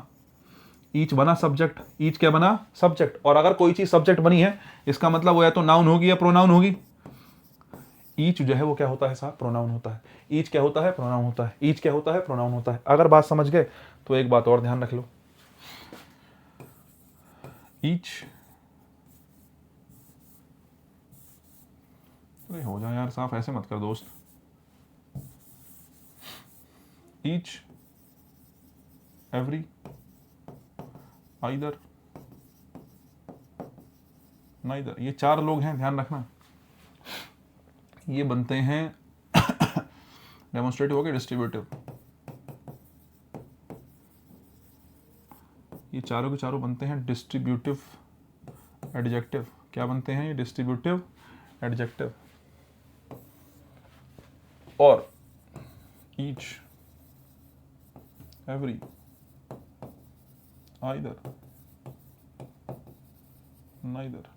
ईच बना सब्जेक्ट, ईच क्या बना, सब्जेक्ट। और अगर कोई चीज सब्जेक्ट बनी है इसका मतलब वो या तो नाउन होगी या प्रोनाउन होगी। ईच जो है वो क्या होता है साहब, प्रोनाउन होता है। ईच क्या होता है, प्रोनाउन होता है। ईच क्या होता है, प्रोनाउन होता है। अगर बात समझ गए तो एक बात और ध्यान रख लो, ईच, अरे हो जाए यार साफ, ऐसे मत कर दोस्त। ईच, एवरी, आइदर, नाइदर, ये 4 लोग हैं, ध्यान रखना। ये बनते हैं डेमोन्स्ट्रेटिव हो गया, डिस्ट्रीब्यूटिव। ये चारों के चारों बनते हैं डिस्ट्रीब्यूटिव एडजेक्टिव। क्या बनते हैं ये, डिस्ट्रीब्यूटिव एडजेक्टिव। और ईच, एवरी, आइदर, नाइदर।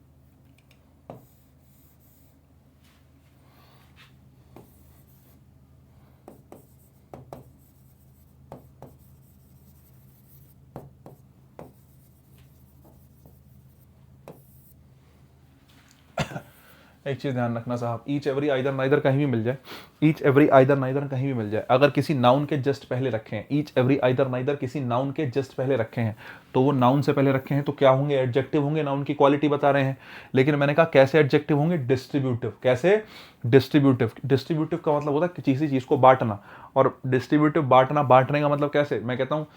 एक चीज ध्यान रखना साहब, ईच एवरी आइदर नाइदर कहीं भी मिल जाए, ईच एवरी आइदर नाइदर कहीं भी मिल जाए, अगर किसी नाउन के जस्ट पहले रखे हैं, ईच एवरी आइदर नाइदर किसी नाउन के जस्ट पहले रखे हैं, तो वो नाउन से पहले रखे हैं तो क्या होंगे, एडजेक्टिव होंगे, नाउन की क्वालिटी बता रहे हैं। लेकिन मैंने कहा कैसे एडजेक्टिव होंगे, डिस्ट्रीब्यूटिव। कैसे, डिस्ट्रीब्यूटिव। डिस्ट्रीब्यूटिव का मतलब होता है कि किसी चीज को बांटना, और डिस्ट्रीब्यूटिव बांटना, बांटने का मतलब कैसे, मैं कहता हूँ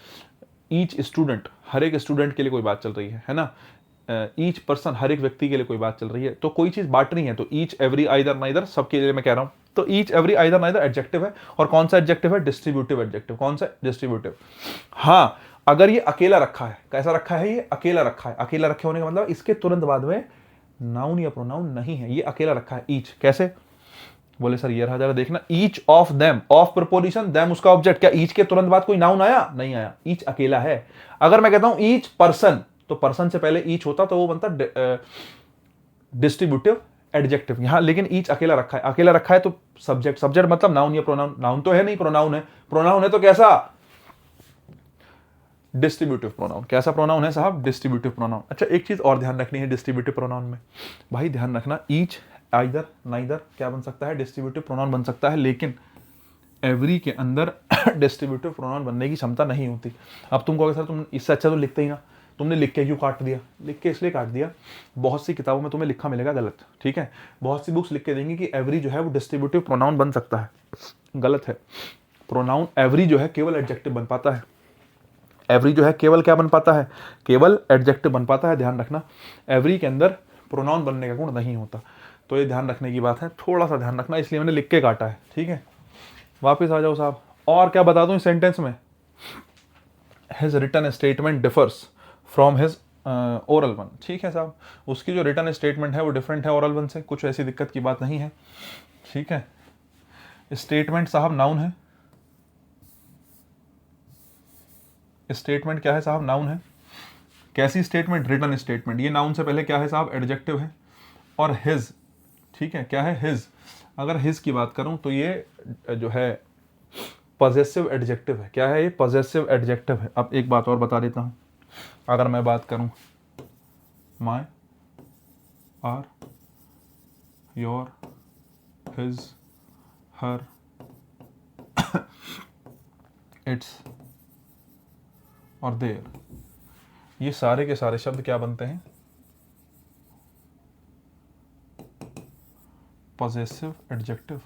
ईच स्टूडेंट, हर एक स्टूडेंट के लिए कोई बात चल रही है ना, ईच पर्सन, हर एक व्यक्ति के लिए कोई बात चल रही है, तो कोई चीज बांटनी है तो ईच एवरी आइदर नाइदर सबके लिए मैं कह रहा हूं। तो each every either neither adjective है, और कौन सा एडजेक्टिव है, डिस्ट्रीब्यूटिव एडजेक्टिव। कौन सा, डिस्ट्रीब्यूटिव। हाँ, अगर ये अकेला रखा है, कैसा रखा है, ये अकेला रखा है। अकेला रखे होने का मतलब इसके तुरंत बाद में नाउन या प्रोनाउन नहीं है, ये अकेला रखा है ईच। कैसे, बोले सर ये रहा, जरा देखना, each of them, of preposition, them उसका ऑब्जेक्ट। क्या ईच के तुरंत बाद कोई नाउन आया? नहीं आया, ईच अकेला है। अगर मैं कहता हूं ईच पर्सन, तो पर्सन से पहले ईच होता तो वो बनता डिस्ट्रीब्यूटिव एडजेक्टिव। यहां लेकिन ईच अकेला रखा है, अकेला रखा है तो सब्जेक्ट, सब्जेक्ट मतलब नाउन या प्रोनाउन? नाउन तो है नहीं, प्रोनाउन है। प्रोनाउन है तो कैसा? Distributive pronoun. कैसा प्रोनाउन है साहब? Distributive pronoun. अच्छा, एक चीज और ध्यान रखनी है डिस्ट्रीब्यूटिव प्रोनाउन में, भाई ध्यान रखना, ईच, आइदर, नाइदर क्या बन सकता है? डिस्ट्रीब्यूटिव प्रोनाउन बन सकता है, लेकिन एवरी के अंदर डिस्ट्रीब्यूटिव प्रोनाउन बनने की क्षमता नहीं होती। अब तुम कहोगे सर तुम इससे अच्छा तो लिखते ही ना, तुमने लिख के क्यों काट दिया? लिख के इसलिए काट दिया, बहुत सी किताबों में तुम्हें लिखा मिलेगा गलत, ठीक है? बहुत सी बुक्स लिख के देंगी कि एवरी जो है वो डिस्ट्रीब्यूटिव प्रोनाउन बन सकता है, गलत है। प्रोनाउन एवरी जो है केवल एडजेक्टिव बन पाता है। एवरी जो है केवल क्या बन पाता है? केवल एडजेक्टिव बन पाता है, ध्यान रखना। एवरी के अंदर प्रोनाउन बनने का गुण नहीं होता, तो ये ध्यान रखने की बात है, थोड़ा सा ध्यान रखना, इसलिए मैंने लिख के काटा है, ठीक है? वापिस आ जाओ साहब। और क्या बता दूं इस सेंटेंस में? His written statement differs from his oral one. ठीक है साहब, उसकी जो रिटन स्टेटमेंट है वो डिफरेंट है ओरल वन से, कुछ ऐसी दिक्कत की बात नहीं है, ठीक है? स्टेटमेंट साहब नाउन है। स्टेटमेंट क्या है साहब? नाउन है। कैसी स्टेटमेंट? Written statement. ये नाउन से पहले क्या है साहब? एडजेक्टिव है। और हिज, ठीक है, क्या है? हिज। अगर हिज की बात करूं तो ये जो है पॉजेसिव एडजेक्टिव है। क्या है ये? पॉजेसिव एडजेक्टिव है। अब एक बात और बता देता हूं, अगर मैं बात करूं my, our, your, his, her, its और देयर, ये सारे के सारे शब्द क्या बनते हैं? Possessive adjective.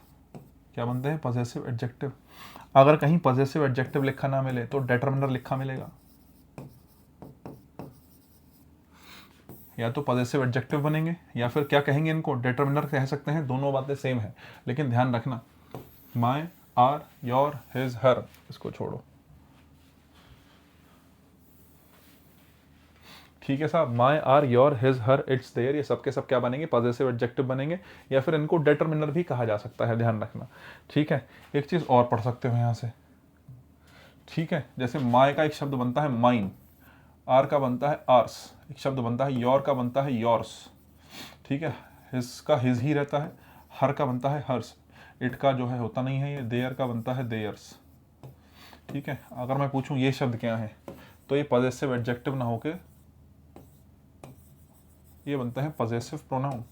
क्या बनते हैं? Possessive adjective. अगर कहीं पॉजेसिव एडजेक्टिव लिखा ना मिले तो डिटरमिनर लिखा मिलेगा, या तो पॉजेसिव एडजेक्टिव बनेंगे या फिर क्या कहेंगे इनको? डिटरमिनर कह सकते हैं। दोनों बातें सेम है, लेकिन ध्यान रखना, my, our, your, his, her, इसको छोड़ो, ठीक है साहब? My, our, your, his, her, its, their, ये सब के सब क्या बनेंगे? पॉजेसिव एडजेक्टिव बनेंगे, या फिर इनको डिटरमिनर भी कहा जा सकता है, ध्यान रखना, ठीक है? एक चीज और पढ़ सकते हो यहां से, ठीक है? जैसे माय का एक शब्द बनता है माइन, आर का बनता है आर्स, एक शब्द बनता है योर का बनता है योर्स, ठीक है? हिज का हिज ही रहता है, हर का बनता है हर्स, इट का जो है होता नहीं है ये, देयर का बनता है देयर्स, ठीक है? अगर मैं पूछूं ये शब्द क्या है, तो ये पॉजेसिव एडजेक्टिव ना होके ये बनता है पॉजेसिव प्रोनाउन।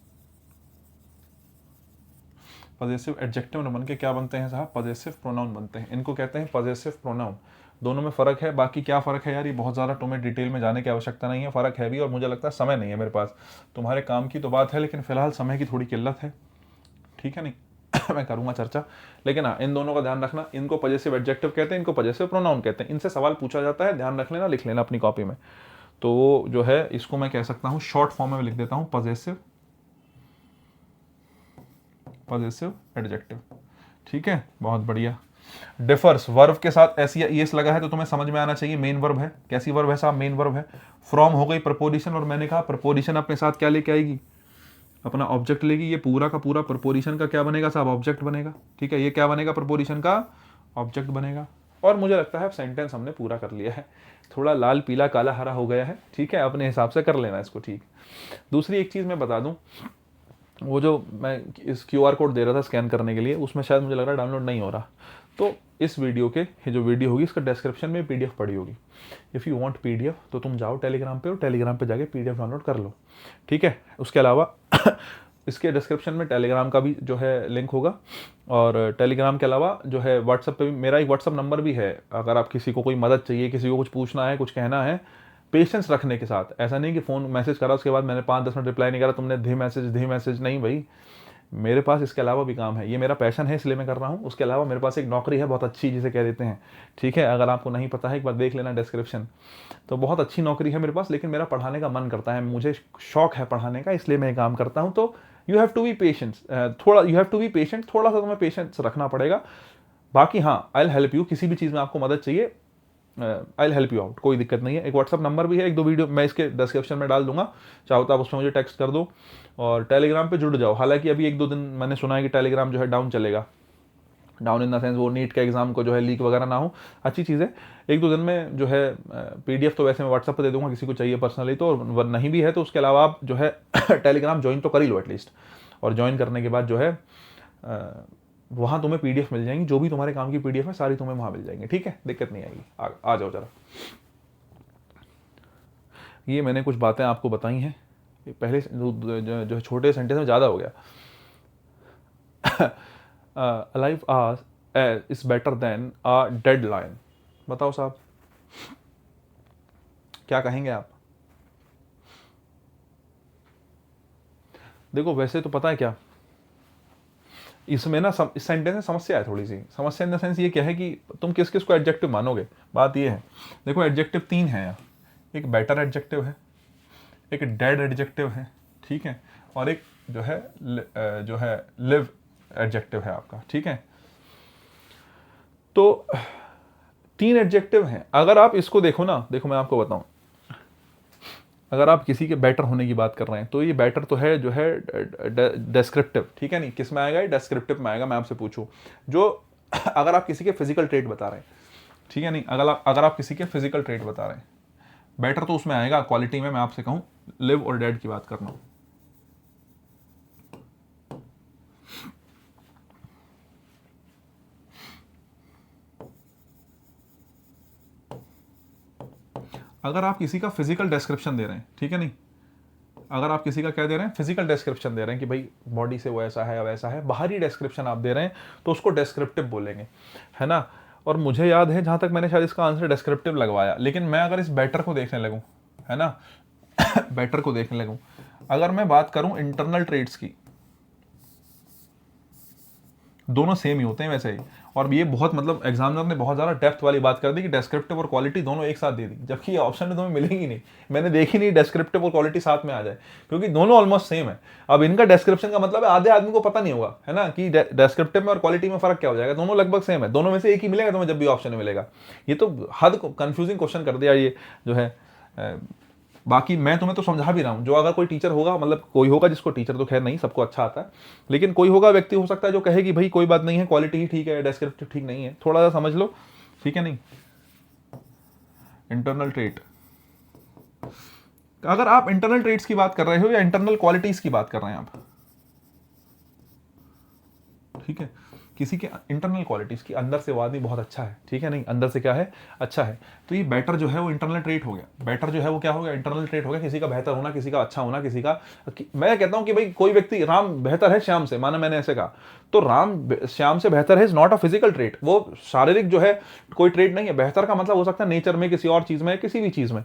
पॉजेसिव एडजेक्टिव न बन के क्या बनते हैं साहब? पॉजेसिव प्रोनाउन बनते हैं। इनको कहते हैं पॉजेसिव प्रोनाउन। दोनों में फ़र्क है। बाकी क्या फ़र्क है यार, ये बहुत ज़्यादा तुम्हें डिटेल में जाने की आवश्यकता नहीं है। फ़र्क है भी, और मुझे लगता है समय नहीं है मेरे पास। तुम्हारे काम की तो बात है, लेकिन फ़िलहाल समय की थोड़ी किल्लत है, ठीक है? नहीं मैं करूँगा चर्चा, लेकिन हाँ, इन दोनों का ध्यान रखना। इनको पॉजेसिव एडजेक्टिव कहते हैं, इनको पॉजेसिव प्रोनाउन कहते हैं। इनसे सवाल पूछा जाता है, ध्यान रख लेना, लिख लेना अपनी कॉपी में। तो जो है इसको मैं कह सकता हूँ, शॉर्ट फॉर्म में लिख देता हूँ, पॉजेसिव एडजेक्टिव, ठीक है? बहुत बढ़िया। डिफर्स, वर्ब के साथ एस या ईएस लगा है तो तुम्हें समझ में आना चाहिए मेन वर्ब है। कैसी वर्ब है साहब? मेन वर्ब है। फ्रॉम हो गई प्रपोजिशन, और मैंने कहा प्रपोजिशन अपने साथ क्या लेके आएगी? अपना ऑब्जेक्ट लेगी। ये पूरा का पूरा प्रपोजिशन का क्या बनेगा साहब? ऑब्जेक्ट बनेगा, ठीक है? ये क्या बनेगा? प्रपोजिशन का ऑब्जेक्ट बनेगा। और मुझे लगता है सेंटेंस हमने पूरा कर लिया है। थोड़ा लाल पीला काला हरा हो गया है, ठीक है? अपने हिसाब से कर लेना इसको, ठीक। दूसरी एक चीज़ मैं बता दूं, वो जो मैं इस QR कोड दे रहा था स्कैन करने के लिए, उसमें शायद मुझे लग रहा है डाउनलोड नहीं हो रहा। तो इस वीडियो के, ये जो वीडियो होगी इसका डिस्क्रिप्शन में PDF पड़ी होगी। इफ़ यू वांट PDF तो तुम जाओ टेलीग्राम पे, और टेलीग्राम पे जाके PDF डाउनलोड कर लो, ठीक है? उसके अलावा इसके डिस्क्रिप्शन में टेलीग्राम का भी जो है लिंक होगा, और टेलीग्राम के अलावा जो है व्हाट्सअप पे भी मेरा एक व्हाट्सअप नंबर भी है। अगर आप किसी को कोई मदद चाहिए, किसी को कुछ पूछना है, कुछ कहना है, पेशेंस रखने के साथ, ऐसा नहीं कि फ़ोन मैसेज करा उसके बाद मैंने 5-10 मिनट रिप्लाई नहीं करा, तुमने धी मैसेज, नहीं भाई। मेरे पास इसके अलावा भी काम है, ये मेरा पैशन है इसलिए मैं कर रहा हूँ। उसके अलावा मेरे पास एक नौकरी है बहुत अच्छी, जिसे कह देते हैं, ठीक है? अगर आपको नहीं पता है एक बार देख लेना डिस्क्रिप्शन। तो बहुत अच्छी नौकरी है मेरे पास, लेकिन मेरा पढ़ाने का मन करता है, मुझे शौक है पढ़ाने का, इसलिए मैं काम करता हूँ। तो you have to be patient, थोड़ा सा तुम्हें पेशेंस रखना पड़ेगा। बाकी हाँ, आई विल हेल्प यू। किसी भी चीज़ में आपको मदद चाहिए, I will help you out, कोई दिक्कत नहीं है। एक व्हाट्सअप नंबर भी है, एक दो वीडियो मैं इसके डिस्क्रिप्शन में डाल दूंगा, चाहो तो आप उसमें मुझे टेक्स्ट कर दो और टेलीग्राम पे जुड़ जाओ। हालांकि अभी एक दो दिन मैंने सुना है कि टेलीग्राम जो है डाउन चलेगा, डाउन इन द सेंस वो नीट का एग्जाम को जो है लीक वगैरह ना हो, अच्छी चीज़ है। एक दो दिन में जो है पीडीएफ तो वैसे मैं व्हाट्सअप पर दे दूंगा किसी को चाहिए पर्सनली, तो और नहीं भी है तो उसके अलावा आप जो है टेलीग्राम ज्वाइन तो कर ही लो एटलीस्ट। और ज्वाइन करने के बाद जो है वहाँ तुम्हें पीडीएफ मिल जाएंगी, जो भी तुम्हारे काम की पीडीएफ है सारी तुम्हें वहाँ मिल जाएंगी, ठीक है, दिक्कत नहीं आएगी। आ जाओ जरा। ये मैंने कुछ बातें आपको बताई हैं, पहले जो छोटे सेंटेंस में ज़्यादा हो गया। A live ass is better than a dead lion. बताओ साहब क्या कहेंगे आप? देखो वैसे तो पता है क्या, इसमें ना इस सेंटेंस में समस्या है थोड़ी सी। समस्या इन द सेंस ये क्या है कि तुम किस किस को एडजेक्टिव मानोगे, बात ये है। देखो एडजेक्टिव 3 है यहाँ, एक बेटर एडजेक्टिव है, एक डेड एडजेक्टिव है, ठीक है, और एक जो है लिव एडजेक्टिव है आपका, ठीक है। तो 3 एडजेक्टिव हैं। अगर आप इसको देखो ना, देखो मैं आपको बताऊं, अगर आप किसी के बेटर होने की बात कर रहे हैं तो ये बेटर तो है जो है डेस्क्रिप्टिव, ठीक है, नहीं किस में आएगा, ये डेस्क्रिप्टिव में आएगा। मैं आपसे पूछूं जो अगर आप किसी के फिजिकल ट्रेट बता रहे हैं, ठीक है, नहीं अगर आप किसी के फिजिकल ट्रेट बता रहे हैं, बेटर तो उसमें आएगा। क्वालिटी में मैं आपसे कहूं लिव और डेड की बात करना हूं, अगर आप किसी का फिजिकल डिस्क्रिप्शन दे रहे हैं, ठीक है, नहीं अगर आप किसी का क्या दे रहे हैं, फिजिकल डिस्क्रिप्शन दे रहे हैं कि भाई बॉडी से वो ऐसा है वैसा है, बाहरी डिस्क्रिप्शन आप दे रहे हैं तो उसको डिस्क्रिप्टिव बोलेंगे, है ना। और मुझे याद है जहां तक मैंने शायद इसका आंसर डिस्क्रिप्टिव लगवाया, लेकिन मैं अगर इस बेटर को देखने लगूं, है ना बेटर को देखने लगूं, अगर मैं बात करूं इंटरनल ट्रेड्स की, दोनों सेम ही होते हैं वैसे ही। और ये बहुत मतलब एग्जामिनर ने बहुत ज़्यादा डेप्थ वाली बात कर दी कि डेस्क्रिप्टिव और क्वालिटी दोनों एक साथ दे दी, जबकि ये ऑप्शन में तुम्हें मिलेंगी नहीं। मैंने देखी नहीं डेस्क्रिप्टिव और क्वालिटी साथ में आ जाए, क्योंकि दोनों ऑलमोस्ट सेम है। अब इनका डेस्क्रिप्शन का मतलब है आधे आदमी को पता नहीं होगा, है ना, कि डेस्क्रिप्टिव में और क्वालिटी में फर्क क्या हो जाएगा, दोनों लगभग सेम है, दोनों में से एक ही मिलेगा तुम्हें जब भी ऑप्शन में मिलेगा। ये तो हद कंफ्यूजिंग क्वेश्चन कर दिया ये जो है। बाकी मैं तुम्हें तो समझा भी रहा हूँ, जो अगर कोई टीचर होगा, मतलब कोई होगा जिसको, टीचर तो खैर नहीं सबको अच्छा आता है, लेकिन कोई होगा व्यक्ति हो सकता है जो कहे कि भाई कोई बात नहीं है, क्वालिटी ही ठीक है, डेस्क्रिप्टिव ठीक नहीं है, थोड़ा सा समझ लो, ठीक है, नहीं इंटरनल ट्रेट। अगर आप इंटरनल ट्रेट्स की बात कर रहे हो या इंटरनल क्वालिटीज की बात कर रहे हैं आप, ठीक है, किसी के इंटरनल क्वालिटीज की, अंदर से वो आदमी बहुत अच्छा है, ठीक है, नहीं अंदर से क्या है, अच्छा है, तो ये बेटर जो है वो इंटरनल ट्रेट हो गया। बेटर जो है वो क्या हो गया, इंटरनल ट्रेट हो गया, किसी का बेहतर होना, किसी का अच्छा होना, किसी का मैं कहता हूं कि भाई कोई व्यक्ति राम बेहतर है श्याम से, माना मैंने ऐसे कहा, तो राम श्याम से बेहतर है is not a physical trait, वो शारीरिक जो है कोई ट्रेट नहीं है। बेहतर का मतलब हो सकता है नेचर में, किसी और चीज में, किसी भी चीज में।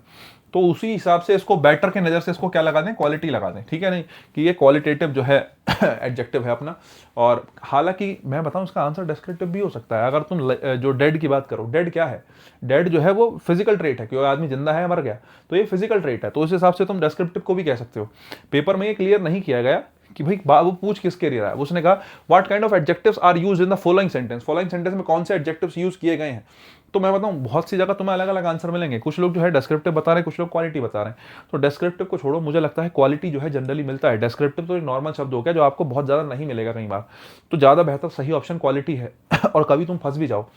तो उसी हिसाब से इसको बेटर के नजर से इसको क्या लगा दें, क्वालिटी लगा दें, ठीक है, नहीं कि ये क्वालिटेटिव जो है एडजेक्टिव है अपना। और हालांकि मैं बताऊं इसका आंसर डिस्क्रिप्टिव भी हो सकता है। अगर तुम जो डेड की बात करो, डेड क्या है, डेड जो है वो फिजिकल ट्रेट है, क्योंकि आदमी जिंदा है मर गया, तो ये फिजिकल ट्रेट है, तो उस हिसाब से तुम डिस्क्रिप्टिव को भी कह सकते हो। पेपर में ये क्लियर नहीं किया गया कि भाई वो पूछ किसके लिए रहा है, उसने कहा what kind of adjectives are used in the following sentence, following sentence में कौन से एडजेक्टिव्स यूज किए गए हैं। तो मैं बताऊं बहुत सी जगह तुम्हें अलग अलग आंसर मिलेंगे, कुछ लोग जो है डिस्क्रिप्टिव बता रहे हैं, कुछ लोग क्वालिटी बता रहे हैं। तो डिस्क्रिप्टिव को छोड़ो, मुझे लगता है क्वालिटी जो है जनरली मिलता है। डिस्क्रिप्टिव तो एक नॉर्मल शब्द हो गया जो आपको बहुत ज़्यादा नहीं मिलेगा कई बार, तो ज़्यादा बेहतर सही ऑप्शन क्वालिटी है। और कभी तुम फंस भी जाओ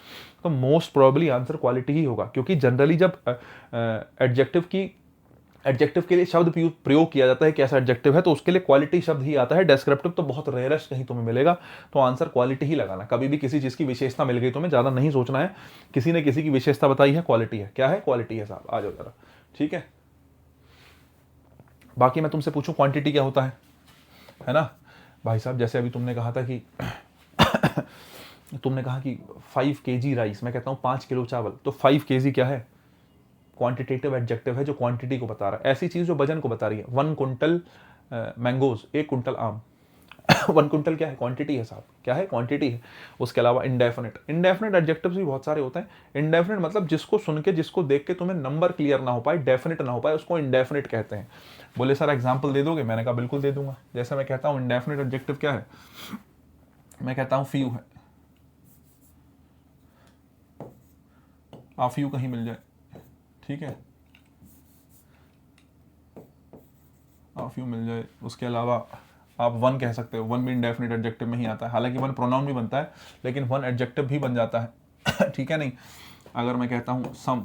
तो मोस्ट प्रोबेबली आंसर क्वालिटी ही होगा, क्योंकि जनरली जब एडजेक्टिव के लिए शब्द प्रयोग किया जाता है, कैसा एडजेक्टिव है, तो उसके लिए क्वालिटी शब्द ही आता है। डेस्क्रिप्टिव तो बहुत रेयरेस्ट कहीं तुम्हें मिलेगा, तो आंसर क्वालिटी ही लगाना। कभी भी किसी चीज़ की विशेषता मिल गई तुम्हें, ज़्यादा नहीं सोचना है, किसी ने किसी की विशेषता बताई है, क्वालिटी है, क्या है, क्वालिटी है साहब, आ जाओ जरा, ठीक है। बाकी मैं तुमसे पूछूं क्वांटिटी क्या होता है ना भाई साहब, जैसे अभी तुमने कहा था कि तुमने कहा कि 5 kg राइस, मैं कहता हूँ 5 किलो चावल, तो 5 kg क्या है, क्वांटिटेटिव एडजेक्टिव है जो क्वांटिटी को बता रहा है। ऐसी चीज जो वजन को बता रही है, 1 कुंटल मैंगोज, 1 कुंटल आम 1 कुंटल क्या है, क्वांटिटी है साहब, क्या है, क्वांटिटी है। उसके अलावा इंडेफिनिट एडजेक्टिव्स भी बहुत सारे होते हैं। इंडेफिनिट मतलब जिसको सुन के, जिसको देख के तुम्हें नंबर क्लियर ना हो पाए, डेफिनेट ना हो पाए, उसको इंडेफिनिट कहते हैं। बोले सर एग्जाम्पल दे दोगे, मैंने कहा बिल्कुल दे दूंगा। जैसे मैं कहता हूँ इंडेफिनिट एडजेक्टिव क्या है, मैं कहता हूँ फ्यू है, आ फ्यू कहीं मिल जाए, ठीक है, आ फ्यू मिल जाए। उसके अलावा आप वन कह सकते हो, वन भी इंडेफिनिट एडजेक्टिव में ही आता है, हालांकि वन प्रोनाउन भी बनता है लेकिन वन एडजेक्टिव भी बन जाता है ठीक है नहीं। अगर मैं कहता हूँ सम,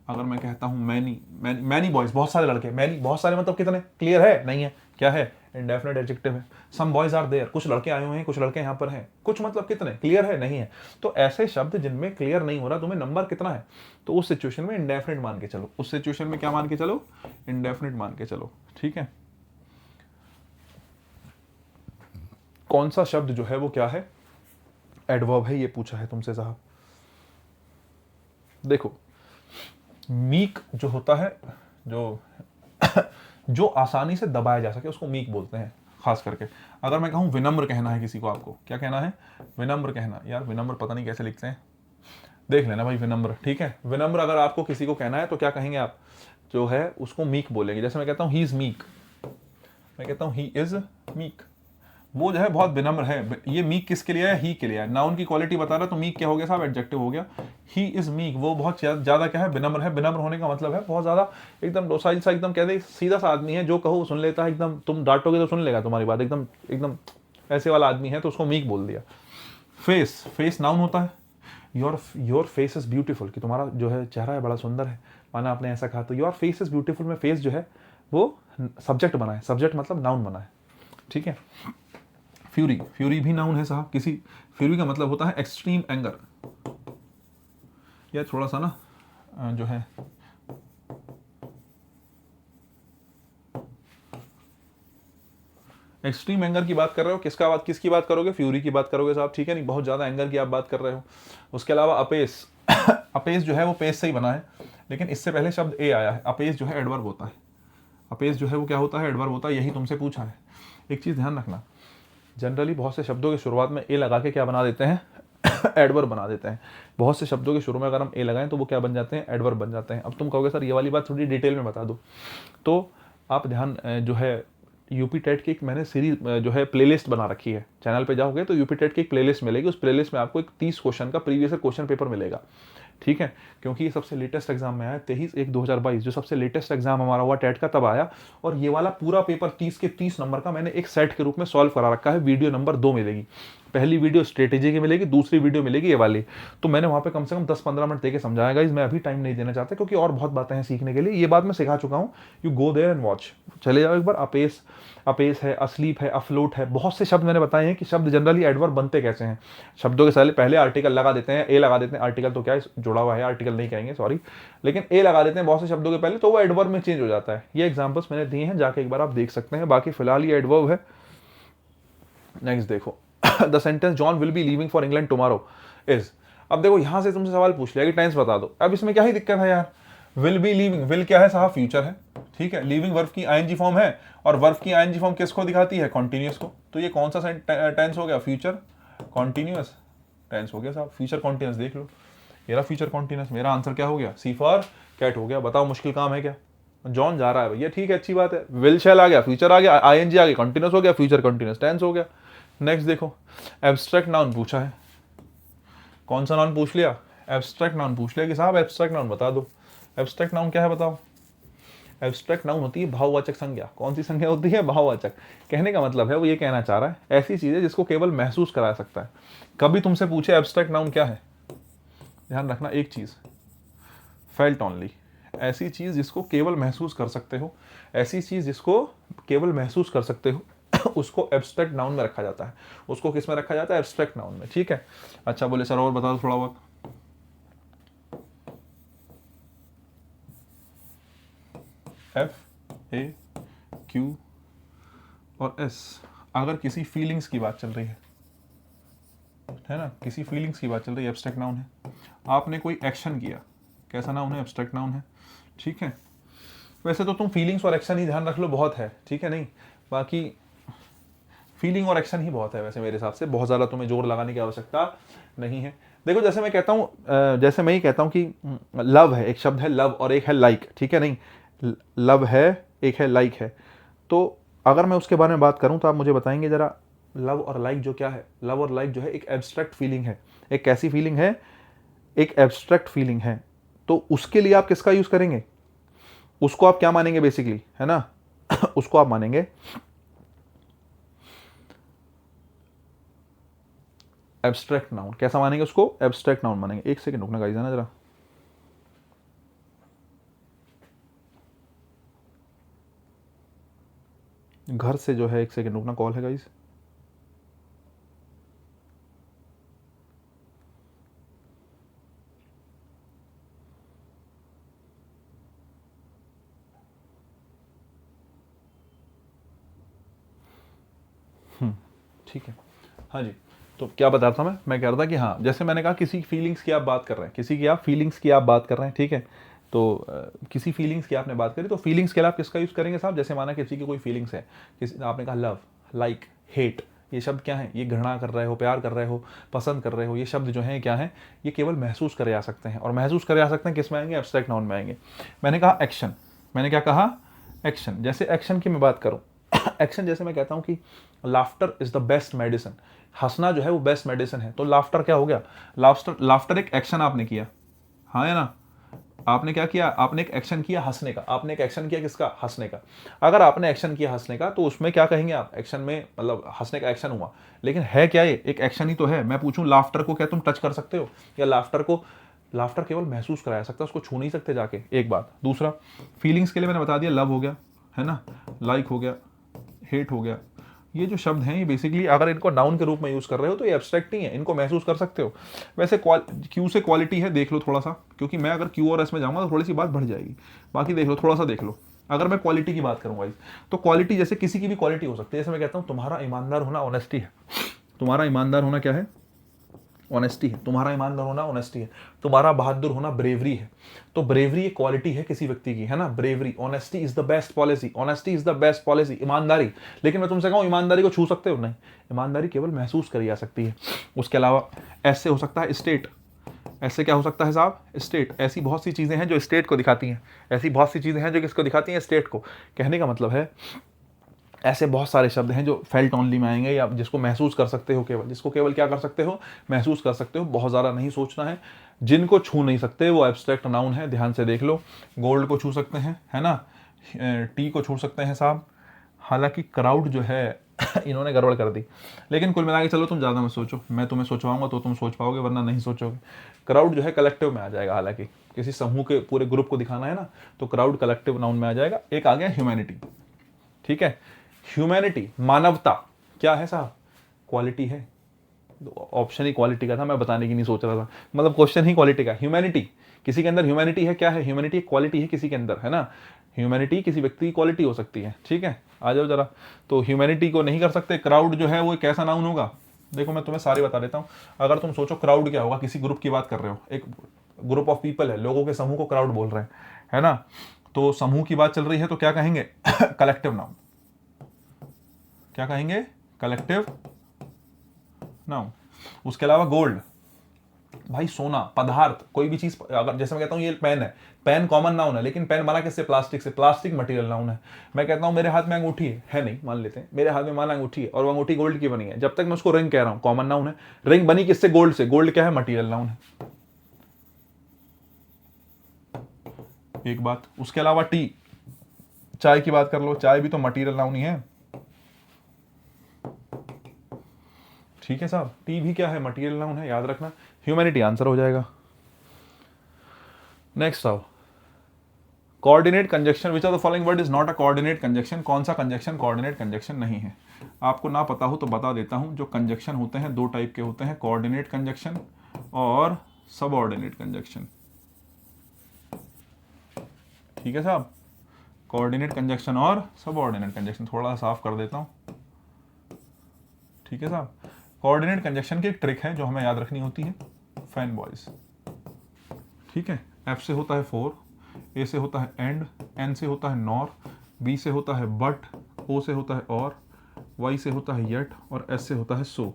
अगर मैं कहता हूँ मैनी, मैनी बॉयज, बहुत सारे लड़के, मैनी बहुत सारे मतलब कितने, क्लियर है नहीं है, क्या है, इंडेफिनिट एडजेक्टिव है। सम बॉयज आर देयर, कुछ लड़के आए हुए हैं, कुछ लड़के यहाँ पर हैं, कुछ मतलब कितने, क्लियर है नहीं है। तो ऐसे शब्द जिनमें क्लियर नहीं हो रहा तुम्हें नंबर कितना है, तो उस सिचुएशन में इंडेफिनिट मान के चलो, उस सिचुएशन में क्या मान के चलो, इंडेफिनिट मान के चलो, ठीक है। कौन सा शब्द जो है वो क्या है, एडवर्ब है, ये पूछा है तुमसे साहब। देखो मीक जो होता है, जो जो आसानी से दबाया जा सके उसको मीक बोलते हैं। खास करके अगर मैं कहूँ विनम्र कहना है किसी को, आपको क्या कहना है, विनम्र कहना, यार विनम्र पता नहीं कैसे लिखते हैं, देख लेना भाई विनम्र, ठीक है। विनम्र अगर आपको किसी को कहना है तो क्या कहेंगे आप, जो है उसको मीक बोलेंगे। जैसे मैं कहता हूँ ही इज मीक, मैं कहता हूँ ही इज मीक, वो जो है बहुत विनम्र है। ये मीक किसके लिए है, ही के लिए है। नाउन की क्वालिटी बता रहा है तो मीक क्या हो गया साहब, एडजेक्टिव हो गया। ही इज मीक, वो बहुत ज्यादा क्या है, विनम्र है। विनम्र होने का मतलब है बहुत ज्यादा एकदम डोसाइल सा, एकदम कहते सीधा सा आदमी है, जो कहो सुन लेता है, एकदम तुम डांटोगे तो सुन लेगा तुम्हारी बात, एकदम एकदम ऐसे वाला आदमी है, तो उसको मीक बोल दिया। फेस, फेस नाउन होता है। योर फेस इज ब्यूटीफुल, कि तुम्हारा जो है चेहरा है बड़ा सुंदर है, माना आपने ऐसा कहा तो योर फेस इज ब्यूटीफुल में फेस जो है वो सब्जेक्ट बना है, सब्जेक्ट मतलब नाउन बना है, ठीक है। फ्यूरी, फ्यूरी भी नाउन है साहब। किसी फ्यूरी का मतलब होता है एक्सट्रीम एंगर, या थोड़ा सा ना जो है एक्सट्रीम एंगर की बात कर रहे हो, किसकी बात करोगे, फ्यूरी की बात करोगे साहब, ठीक है नहीं, बहुत ज्यादा एंगर की आप बात कर रहे हो। उसके अलावा अपेस अपेस जो है वो पेस से ही बना है, लेकिन इससे पहले शब्द ए आया है। अपेस जो है एडवर्ब होता है, अपेस जो है वो क्या होता है, एडवर्ब होता है, यही तुमसे पूछा है। एक चीज ध्यान रखना, जनरली बहुत से शब्दों की शुरुआत में ए लगा के क्या बना देते हैं, एडवर्ब बना देते हैं। बहुत से शब्दों के शुरू में अगर हम ए लगाएं तो वो क्या बन जाते हैं, एडवर्ब बन जाते हैं। अब तुम कहोगे सर ये वाली बात थोड़ी डिटेल में बता दो, तो आप ध्यान जो है यूपी टेट की एक मैंने सीरीज जो है प्लेलिस्ट बना रखी है, चैनल पे जाओगे तो यूपी टेट की एक प्लेलिस्ट मिलेगी, उस प्लेलिस्ट में आपको एक 30 क्वेश्चन का प्रीवियस क्वेश्चन पेपर मिलेगा, ठीक है। क्योंकि ये सबसे लेटेस्ट एग्जाम में आया 23/1/2022, जो सबसे लेटेस्ट एग्जाम हमारा हुआ टेट का तब आया, और ये वाला पूरा पेपर 30 के 30 नंबर का मैंने एक सेट के रूप में सॉल्व करा रखा है। वीडियो नंबर 2 मिलेगी, पहली वीडियो स्ट्रेटेजी की मिलेगी, दूसरी वीडियो मिलेगी ये वाली। तो मैंने वहाँ पे कम से कम 10-15 मिनट देके समझाया गाइस, मैं अभी टाइम नहीं देना चाहता क्योंकि और बहुत बातें हैं सीखने के लिए, ये बात मैं सिखा चुका हूँ। You go there and watch, चले जाओ एक बार। अपेस, अपेस है, अस्लीप है, अफ्लोट है, बहुत से शब्द मैंने बताए हैं कि शब्द जनरली एडवर्ब बनते कैसे हैं। शब्दों के पहले आर्टिकल लगा देते हैं, ए लगा देते हैं, आर्टिकल तो क्या है जुड़ा हुआ है, आर्टिकल नहीं कहेंगे सॉरी, लेकिन ए लगा देते हैं बहुत से शब्दों के पहले, तो वो एडवर्ब में चेंज हो जाता है। ये एग्जांपल्स मैंने दिए हैं, जाके एक बार आप देख सकते हैं, बाकी फिलहाल ये एडवर्ब है। नेक्स्ट देखो the sentence John will be leaving for England tomorrow is, अब देखो यहां से तुमसे सवाल पूछ लिया कि टेंस बता दो, अब इसमें क्या ही दिक्कत है यार। विल बी लीविंग, विल क्या है साहब, फ्यूचर है, ठीक है। लीविंग वर्ब की आईएनजी फॉर्म है, और वर्ब की आईएनजी फॉर्म किसको दिखाती है, कॉन्टिन्यूअस को। तो ये कौन सा टेंस हो गया, फ्यूचर कॉन्टिन्यूअस टेंस हो गया साहब। फ्यूचर कॉन्टिन्यूअस देख लो, मेरा फ्यूचर कॉन्टिन्यूअस, मेरा आंसर क्या हो गया, सी फॉर कैट हो गया। बताओ मुश्किल काम है क्या, जॉन जा रहा है भैया, ठीक है अच्छी बात है। विल शैल आ गया, फ्यूचर आ गया, आईएनजी आ गया, कॉन्टिन्यूअस हो गया, फ्यूचर कॉन्टिन्यूअस टेंस हो गया। नेक्स्ट देखो, एब्स्ट्रैक्ट नाउन पूछा है, कौन सा नाउन पूछ लिया, एब्स्ट्रैक्ट नाउन पूछ लिया कि साहब एब्स्ट्रैक्ट नाउन बता दो। एब्स्ट्रैक्ट नाउन क्या है बताओ, एब्स्ट्रैक्ट नाउन होती है भाववाचक संज्ञा। कौन सी संज्ञा होती है, भाववाचक। कहने का मतलब है वो ये कहना चाह रहा है ऐसी चीज है जिसको केवल महसूस करा सकता है। कभी तुमसे पूछे एब्स्ट्रैक्ट नाउन क्या है, ध्यान रखना एक चीज, फेल्ट ओनली, ऐसी चीज जिसको केवल महसूस कर सकते हो, ऐसी चीज जिसको केवल महसूस कर सकते हो उसको एब्स्ट्रैक्ट नाउन में रखा जाता है। उसको किस में रखा जाता है, एब्स्ट्रैक्ट नाउन में, ठीक है। अच्छा बोले सर और बता दो थोड़ा बहुत। FAQ और S, अगर किसी फीलिंग्स की बात चल रही है ना, किसी फीलिंग्स की बात चल रही है, एब्स्ट्रैक्ट नाउन है। आपने कोई एक्शन किया, कैसा नाउन है, एब्स्ट्रैक्ट नाउन है, ठीक है। वैसे तो तुम फीलिंग्स और एक्शन ही ध्यान रख लो, बहुत है, ठीक है नहीं, बाकी फीलिंग और एक्शन ही बहुत है वैसे मेरे हिसाब से, बहुत ज़्यादा तुम्हें जोर लगाने की आवश्यकता नहीं है। देखो जैसे मैं कहता हूँ, जैसे मैं ही कहता हूँ कि लव है, एक शब्द है लव और एक है लाइक, ठीक है नहीं, लव है एक है लाइक है। तो अगर मैं उसके बारे में बात करूँ तो आप मुझे बताएंगे जरा, लव और लाइक जो क्या है, लव और लाइक जो है एक एब्स्ट्रैक्ट फीलिंग है। एक कैसी फीलिंग है, एक एब्स्ट्रैक्ट फीलिंग है, तो उसके लिए आप किसका यूज करेंगे? उसको आप क्या मानेंगे बेसिकली, है ना? उसको आप मानेंगे एब्स्ट्रैक्ट नाउन। कैसा मानेंगे उसको? एब्स्ट्रैक्ट नाउन मानेंगे। एक सेकंड रुकना गाइस, है ना जरा। घर से जो है, एक सेकंड रुकना, कॉल है गाइस। ठीक है, हाँ जी। तो क्या बता रहा था मैं कह रहा था कि हाँ, जैसे मैंने कहा किसी फीलिंग्स की आप बात कर रहे हैं, किसी की आप फीलिंग्स की आप बात कर रहे हैं, ठीक है? तो किसी फीलिंग्स की आपने बात करी, तो फीलिंग्स के लिए आप किसका यूज़ करेंगे साहब? जैसे माना किसी की कोई फीलिंग्स है, किसी आपने कहा लव, लाइक, हेट, ये शब्द क्या है? ये घृणा कर रहे हो, प्यार कर रहे हो, पसंद कर रहे हो, ये शब्द जो हैं क्या है? ये केवल महसूस करे जा सकते हैं, और महसूस करे जा सकते हैं किस में आएंगे? एब्स्ट्रैक्ट नाउन में आएंगे। मैंने कहा एक्शन, मैंने क्या कहा? एक्शन। जैसे एक्शन की मैं बात करूं, एक्शन जैसे मैं कहता हूं कि laughter is the best medicine, हंसना जो है वो बेस्ट मेडिसिन है, तो लाफ्टर क्या हो गया? लाफ्टर, लाफ्टर एक एक्शन आपने किया, हाँ है ना? आपने क्या किया? आपने एक एक्शन किया हंसने का। आपने एक एक्शन किया किसका? हंसने का। अगर आपने एक्शन किया हंसने का, तो उसमें क्या कहेंगे आप? एक्शन में मतलब हंसने का एक्शन हुआ, लेकिन है क्या ये? एक एक्शन ही तो है। मैं पूछूं लाफ्टर को क्या तुम टच कर सकते हो? या लाफ्टर को, लाफ्टर केवल महसूस कराया सकता है, उसको छू नहीं सकते जाके, एक बात। दूसरा, फीलिंग्स के लिए मैंने बता दिया, लव हो गया, है ना, लाइक हो गया, हेट हो गया। ये जो शब्द हैं, ये बेसिकली अगर इनको नाउन के रूप में यूज कर रहे हो तो ये एब्स्ट्रैक्ट नहीं है, इनको महसूस कर सकते हो। वैसे क्यू से क्वालिटी है, देख लो थोड़ा सा, क्योंकि मैं अगर क्यू और एस में जाऊंगा तो थोड़ी सी बात बढ़ जाएगी। बाकी देख लो, थोड़ा सा देख लो। अगर मैं क्वालिटी की बात करूंगा, तो क्वालिटी जैसे किसी की भी क्वालिटी हो सकती है। जैसे मैं कहता हूँ तुम्हारा ईमानदार होना ऑनेस्टी है। तुम्हारा ईमानदार होना क्या है? ऑनेस्टी है। तुम्हारा ईमानदार होना ऑनेस्टी है। तुम्हारा बहादुर होना ब्रेवरी है। तो ब्रेवरी एक क्वालिटी है किसी व्यक्ति की, है ना? Bravery, honesty is the best policy, honesty is the best policy, ईमानदारी। लेकिन मैं तुमसे कहूं ईमानदारी को छू सकते हो? नहीं, ईमानदारी केवल महसूस करी जा सकती है। उसके अलावा ऐसे हो सकता है स्टेट। ऐसे क्या हो सकता है साहब? स्टेट। ऐसी बहुत सी चीजें हैं जो स्टेट को दिखाती हैं। ऐसी बहुत सी चीजें हैं जो किसको दिखाती हैं? स्टेट को। कहने का मतलब है, ऐसे बहुत सारे शब्द हैं जो फेल्ट ओनली में आएंगे, या जिसको महसूस कर सकते हो केवल, जिसको केवल क्या कर सकते हो? महसूस कर सकते हो। बहुत ज़्यादा नहीं सोचना है। जिनको छू नहीं सकते वो एब्स्ट्रैक्ट नाउन है, ध्यान से देख लो। गोल्ड को छू सकते हैं, है ना? टी को छू सकते हैं साहब। हालांकि क्राउड जो है इन्होंने गड़बड़ कर दी, लेकिन कुल मिला के चलो, तुम ज़्यादा मत सोचो, मैं तुम्हें सोचवाऊंगा तो तुम सोच पाओगे, वरना नहीं सोचोगे। क्राउड जो है कलेक्टिव में आ जाएगा, हालांकि किसी समूह के पूरे ग्रुप को दिखाना है ना, तो क्राउड कलेक्टिव नाउन में आ जाएगा। एक आ गया ह्यूमैनिटी, ठीक है? ह्यूमैनिटी, मानवता, क्या है साहब? क्वालिटी है। ऑप्शन ही क्वालिटी का था, मैं बताने की नहीं सोच रहा था, मतलब क्वेश्चन ही क्वालिटी का। ह्यूमैनिटी, किसी के अंदर ह्यूमैनिटी है, क्या है? ह्यूमैनिटी एक क्वालिटी है किसी के अंदर, है ना? ह्यूमैनिटी किसी व्यक्ति की क्वालिटी हो सकती है, ठीक है? आ जाओ जरा। तो ह्यूमैनिटी को नहीं कर सकते। क्राउड जो है वो एक ऐसा नाउन होगा, देखो मैं तुम्हें सारे बता देता हूँ। अगर तुम सोचो क्राउड क्या होगा, किसी ग्रुप की बात कर रहे हो, एक ग्रुप ऑफ पीपल है, लोगों के समूह को क्राउड बोल रहे हैं, है ना? तो समूह की बात चल रही है, तो क्या कहेंगे? Collective noun. क्या कहेंगे? Collective noun. उसके अलावा गोल्ड, भाई सोना, पदार्थ, कोई भी चीज। अगर जैसे मैं कहता हूं ये पेन है, पेन कॉमन नाउन है, लेकिन पेन बना किससे? प्लास्टिक से। प्लास्टिक मटेरियल नाउन है। मैं कहता हूं मेरे हाथ में अंगूठी है नहीं, मान लेते हैं मेरे हाथ में मान अंगूठी है, और वो अंगूठी गोल्ड की बनी है, जब तक मैं उसको रिंग कह रहा हूं, कॉमन नाउन है। रिंग बनी किससे? गोल्ड से। गोल्ड क्या है? मटीरियल नाउन है। एक बात। उसके अलावा टी, चाय की बात कर लो, चाय भी तो मटीरियल नाउन ही है, ठीक है साहब? टी भी क्या है? मटीरियल नाउन है, याद रखना। ह्यूमैनिटी आंसर हो जाएगा। नेक्स्ट आओ, coordinate conjunction. Which of the following word is not a coordinate conjunction? कौन सा कंजक्शन कोऑर्डिनेट कंजक्शन नहीं है? आपको ना पता हो तो बता देता हूं। जो कंजक्शन होते हैं दो टाइप के होते हैं, कोऑर्डिनेट कंजक्शन और सबऑर्डिनेट कंजक्शन, ठीक है साहब? कोऑर्डिनेट कंजक्शन और सबऑर्डिनेट कंजक्शन, थोड़ा सा साफ कर देता हूं, ठीक है साहब? कोऑर्डिनेट कंजक्शन की एक ट्रिक है जो हमें याद रखनी होती है, फैन बॉयज, ठीक है? एफ से होता है फॉर, ए से होता है एंड, एन से होता है नॉर, बी से होता है बट, ओ से होता है और, वाई से होता है येट, और एस से होता है सो।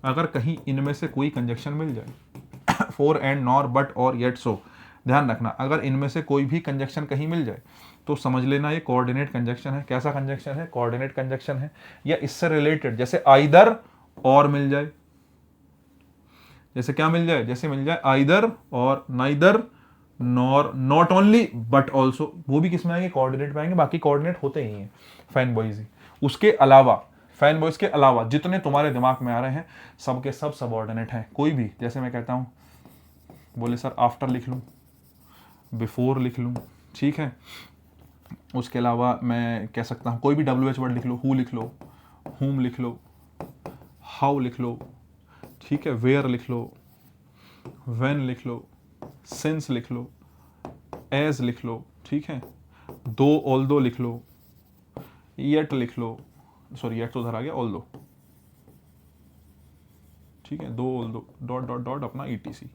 अगर कहीं इनमें से कोई कंजक्शन मिल जाए फॉर, एंड, नॉर, बट और येट, सो, ध्यान रखना, अगर इनमें से कोई भी कंजक्शन कहीं मिल जाए तो समझ लेना ये कोऑर्डिनेट कंजक्शन है। कैसा कंजक्शन है? कोऑर्डिनेट कंजक्शन है। या इससे रिलेटेड, जैसे आइदर और मिल जाए, जैसे क्या मिल जाए, जैसे मिल जाए आइदर और neither nor not only but also, वो भी किस में आएंगे, कोऑर्डिनेट में आएंगे, बाकी कोऑर्डिनेट होते ही हैं फैन बॉयज ही। उसके अलावा फैन बॉयज के अलावा जितने तुम्हारे दिमाग में आ रहे हैं सब के सब सबऑर्डिनेट हैं। कोई भी, जैसे मैं कहता हूँ, बोले सर आफ्टर लिख लूँ, बिफोर लिख लूँ, ठीक है। उसके अलावा मैं कह सकता हूँ कोई भी WH वर्ड लिख लो, हु लिख लो, हुम लिख लो, हाउ लिख लो, ठीक है, वेयर लिख लो, व्हेन लिख लो, सिंस लिख लो, एज लिख लो, ठीक है, दो ऑल दो लिख लो, येट लिख लो, सॉरी येट तो उधर आ गया, ऑल दो, ठीक है, दो ऑल दो डॉट डॉट डॉट अपना ETC।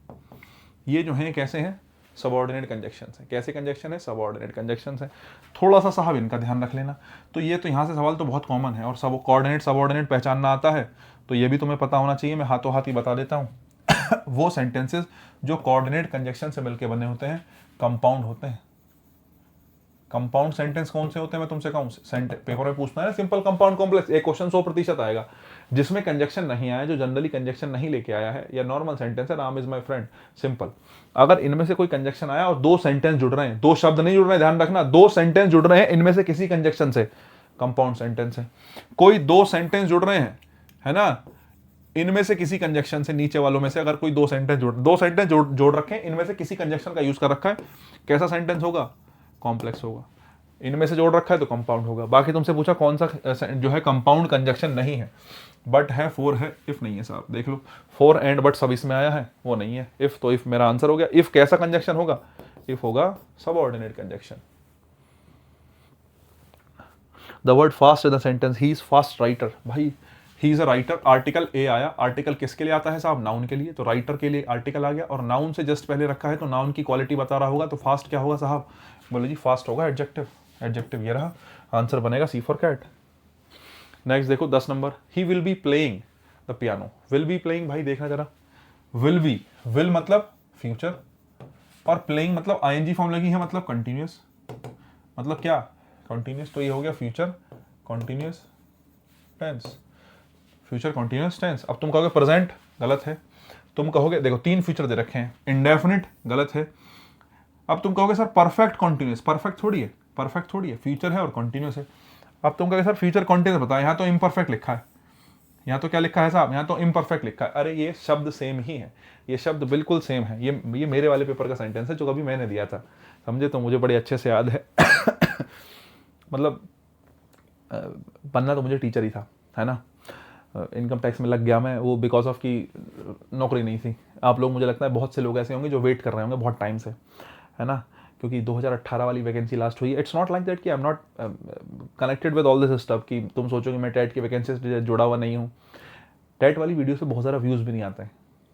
ये जो हैं कैसे हैं, सबऑर्डिनेट कंजक्शंस हैं। कैसे कंजक्शन है, सबऑर्डिनेट कंजक्शंस हैं। थोड़ा सा साहब इनका ध्यान रख लेना। तो ये तो यहाँ से सवाल तो बहुत कॉमन है, और सब कोऑर्डिनेट सबऑर्डिनेट पहचानना आता है तो ये भी तुम्हें पता होना चाहिए। मैं हाथों हाथ ही बता देता हूँ वो सेंटेंसेस जो कोऑर्डिनेट कंजक्शन से मिलकर बने होते हैं कंपाउंड होते हैं। कंपाउंड सेंटेंस कौन से होते हैं मैं तुमसे कहूँ, पेपर में पूछना है सिंपल कंपाउंड कॉम्प्लेक्स, एक क्वेश्चन 100% आएगा जिसमें कंजक्शन नहीं आया, जो जनरली कंजक्शन नहीं लेके आया है, या नॉर्मल सेंटेंस है, Ram is my friend, simple. अगर इनमें से कोई कंजक्शन आया और दो सेंटेंस जुड़ रहे हैं, दो शब्द नहीं जुड़ रहे हैं, ध्यान रखना, दो सेंटेंस जुड़ रहे हैं इनमें से किसी कंजक्शन से, कंपाउंड सेंटेंस है। कोई दो सेंटेंस जुड़ रहे हैं, है ना, इनमें से किसी कंजक्शन से, नीचे वालों में से अगर कोई दो सेंटेंस जोड़ रखे हैं, इनमें से किसी कंजक्शन का यूज कर रखा है, कैसा सेंटेंस होगा, कॉम्प्लेक्स होगा। इनमें से जोड़ रखा है तो कंपाउंड होगा। बाकी तुमसे पूछा कौन सा जो है कंपाउंड कंजक्शन नहीं है, बट है, फोर है, इफ नहीं है साहब, देख लो, फोर एंड बट सब इसमें आया है, वो नहीं है। इफ, तो इफ मेरा आंसर हो गया। इफ कैसा कंजक्शन होगा, इफ होगा subordinate conjunction. The word fast in the sentence, he is fast writer, भाई he is a writer, article a आया, आर्टिकल किसके लिए आता है साहब, नाउन के लिए, तो राइटर के लिए आर्टिकल आ गया, और नाउन से जस्ट पहले रखा है तो नाउन की क्वालिटी बता रहा होगा, तो फास्ट क्या होगा साहब, बोले जी फास्ट होगा एडजेक्टिव, एडजेक्टिव ये रहा, आंसर बनेगा सी फॉर कैट। नेक्स्ट देखो 10 number, he will be playing the piano, will be playing, भाई देखना जरा, विल बी, विल मतलब फ्यूचर, और प्लेइंग मतलब ING फॉर्म लगी है, मतलब कंटिन्यूस, मतलब क्या, कंटिन्यूस, तो ये हो गया future continuous tense, future continuous tense. अब तुम कहोगे प्रेजेंट, गलत है। तुम कहोगे, देखो तीन फ्यूचर दे रखे हैं, इंडेफिनिट गलत है। अब तुम कहोगे सर परफेक्ट कंटिन्यूस, परफेक्ट थोड़ी है, परफेक्ट थोड़ी है, फ्यूचर है और कंटिन्यूस है। अब तुम कहोगे सर फ्यूचर कंटिन्यूस बताओ, यहाँ तो इम्परफेक्ट लिखा है, यहाँ तो क्या लिखा है साहब, यहाँ तो इम्परफेक्ट लिखा है। अरे ये शब्द सेम ही है, ये शब्द बिल्कुल सेम है। ये मेरे वाले पेपर का सेंटेंस है जो कभी मैंने दिया था, समझे, तो मुझे बड़े अच्छे से याद है मतलब बनना तो मुझे टीचर ही था, है ना, इनकम टैक्स में लग गया मैं, वो बिकॉज ऑफ की नौकरी नहीं थी। आप लोग, मुझे लगता है बहुत से लोग ऐसे होंगे जो वेट कर रहे होंगे बहुत टाइम से, है ना, क्योंकि 2018 वाली वैकेंसी लास्ट हुई। इट्स नॉट लाइक दैट कि I am not connected with all this stuff, कि तुम सोचो कि मैं टेट की वैकेंसी से जुड़ा हुआ नहीं हूँ। टेट वाली वीडियो से बहुत ज़्यादा व्यूज़ भी नहीं आते हैं,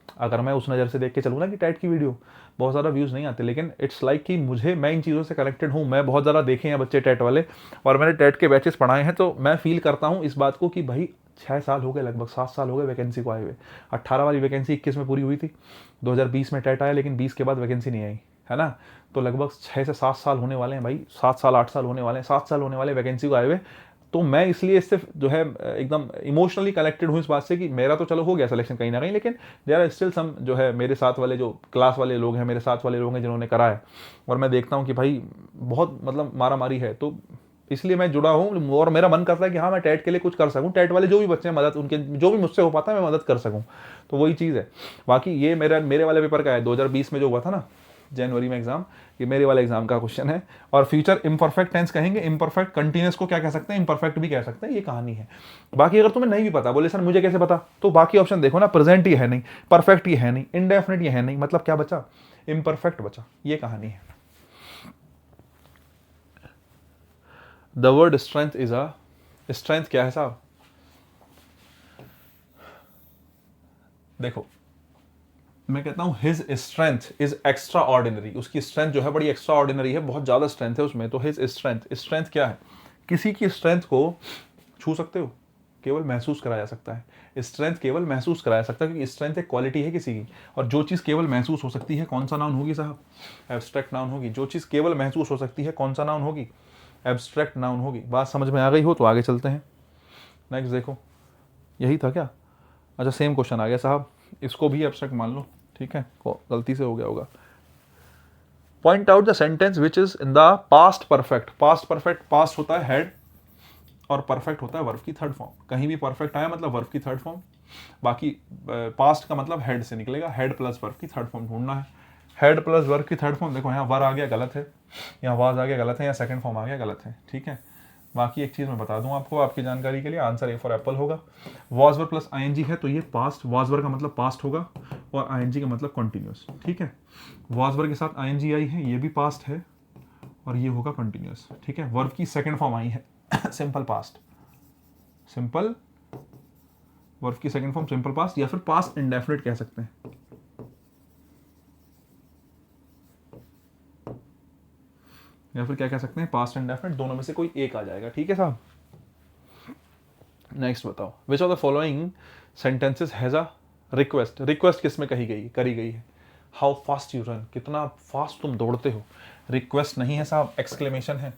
अगर मैं उस नज़र से देख के चलूँ ना कि टेट की वीडियो बहुत ज़्यादा व्यूज़ नहीं आते, लेकिन इट्स लाइक कि मैं इन चीज़ों से कनेक्टेड हूँ, मैं बहुत ज़्यादा देखे हैं बच्चे टेट वाले, और मैंने टेट के बैचेस पढ़ाए हैं, तो मैं फील करता हूँ इस बात को कि भाई 6 साल हो गए, लगभग 7 साल हो गए वैकेंसी को आए हुए। 18 वाली वैकेंसी 21 में पूरी हुई थी, 2020 में टेट आया, लेकिन 20 के बाद वैकेंसी नहीं आई, है ना, तो लगभग 6 से 7 साल होने वाले हैं भाई, 7 साल 8 साल होने वाले हैं, 7 साल होने वाले वैकेंसी को आए हुए। तो मैं इसलिए इससे जो है एकदम इमोशनली कनेक्टेड हूँ इस बात से कि मेरा तो चलो हो गया सिलेक्शन कहीं ना कहीं, लेकिन देयर आर स्टिल सम जो है मेरे साथ वाले, जो क्लास वाले लोग हैं, मेरे साथ वाले लोग हैं जिन्होंने करा है, और मैं देखता हूँ कि भाई बहुत मतलब मारा मारी है, तो इसलिए मैं जुड़ा हूँ, और मेरा मन करता है कि हाँ मैं टेट के लिए कुछ कर सकूँ, टेट वाले जो भी बच्चे हैं मदद उनके, जो भी मुझसे हो पाता है मैं मदद कर सकूँ, तो वही चीज़ है। बाकी ये मेरे वाले पेपर का है, 2020 में जो हुआ था ना जनवरी में एग्जाम, ये मेरे वाले एग्जाम का क्वेश्चन है। और फ्यूचर इम्परफेक्ट टेंस कहेंगे, इम्परफेक्ट कंटिन्यूस को क्या कह सकते हैं, इम्परफेक्ट भी कह सकते हैं, ये कहानी है। बाकी अगर तुम्हें नहीं भी पता, बोले सर मुझे कैसे पता, तो बाकी ऑप्शन देखो ना, प्रेजेंट ही है नहीं, परफेक्ट ही है नहीं, इंडेफिनिट ही है नहीं, मतलब क्या बचा, इम्परफेक्ट बचा, ये कहानी है। The word strength is a, strength क्या है साहब, देखो मैं कहता हूँ his strength is extra ordinary, उसकी स्ट्रेंथ जो है बड़ी एक्स्ट्रा ऑर्डिनरी है, बहुत ज़्यादा स्ट्रेंथ है उसमें, तो हिज स्ट्रेंथ, स्ट्रेंथ क्या है, किसी की स्ट्रेंथ को छू सकते हो, केवल महसूस कराया जा सकता है, स्ट्रेंथ केवल महसूस कराया सकता है, क्योंकि स्ट्रेंथ एक क्वालिटी है किसी की, और जो चीज़ केवल महसूस हो सकती है कौन सा नाउन होगी साहब, एब्स्ट्रैक्ट नाउन होगी। जो चीज़ केवल महसूस हो सकती है कौन सा नाउन होगी, एब्स्ट्रैक्ट नाउन होगी। बात समझ में आ गई हो तो आगे चलते हैं। नेक्स्ट देखो, यही था क्या, अच्छा सेम क्वेश्चन आ गया साहब, इसको भी एब्स्ट्रैक्ट मान लो, ठीक है, गलती से हो गया होगा। Point out the sentence which is in the past perfect. Past perfect, past होता है हेड और परफेक्ट होता है वर्ब की थर्ड फॉर्म। कहीं भी परफेक्ट आया मतलब वर्ब की थर्ड फॉर्म, बाकी पास्ट का मतलब हेड से निकलेगा, हेड प्लस वर्ब की थर्ड फॉर्म ढूंढना है। हेड प्लस वर्ब की थर्ड फॉर्म, देखो यहाँ वर आ गया गलत है, यहाँ वाज आ गया गलत है, यहाँ सेकंड फॉर्म आ गया गलत है, ठीक है। बाकी एक चीज़ मैं बता दूं आपको आपकी जानकारी के लिए, आंसर ए फॉर एप्पल होगा। वॉज वर प्लस आईएनजी है तो ये पास्ट, वॉज वर का मतलब पास्ट होगा और आईएनजी का मतलब कंटिन्यूअस, ठीक है। वॉज वर के साथ आईएनजी आई है, ये भी पास्ट है और ये होगा कंटिन्यूअस, ठीक है। वर्ब की सेकंड फॉर्म आई है सिंपल पास्ट, सिंपल वर्ब की सेकंड फॉर्म सिंपल पास्ट या फिर पास्ट इंडेफिनिट कह सकते हैं। या फिर क्या कह सकते हैं, पास्ट इंडेफिनिट, दोनों में से कोई एक आ जाएगा, ठीक है साहब। नेक्स्ट बताओ, विच of the following sentences has a request. Request किस में करी गई है? हाउ फास्ट यू रन, कितना फास्ट तुम दौड़ते हो। रिक्वेस्ट नहीं है साहब, एक्सक्लेमेशन है,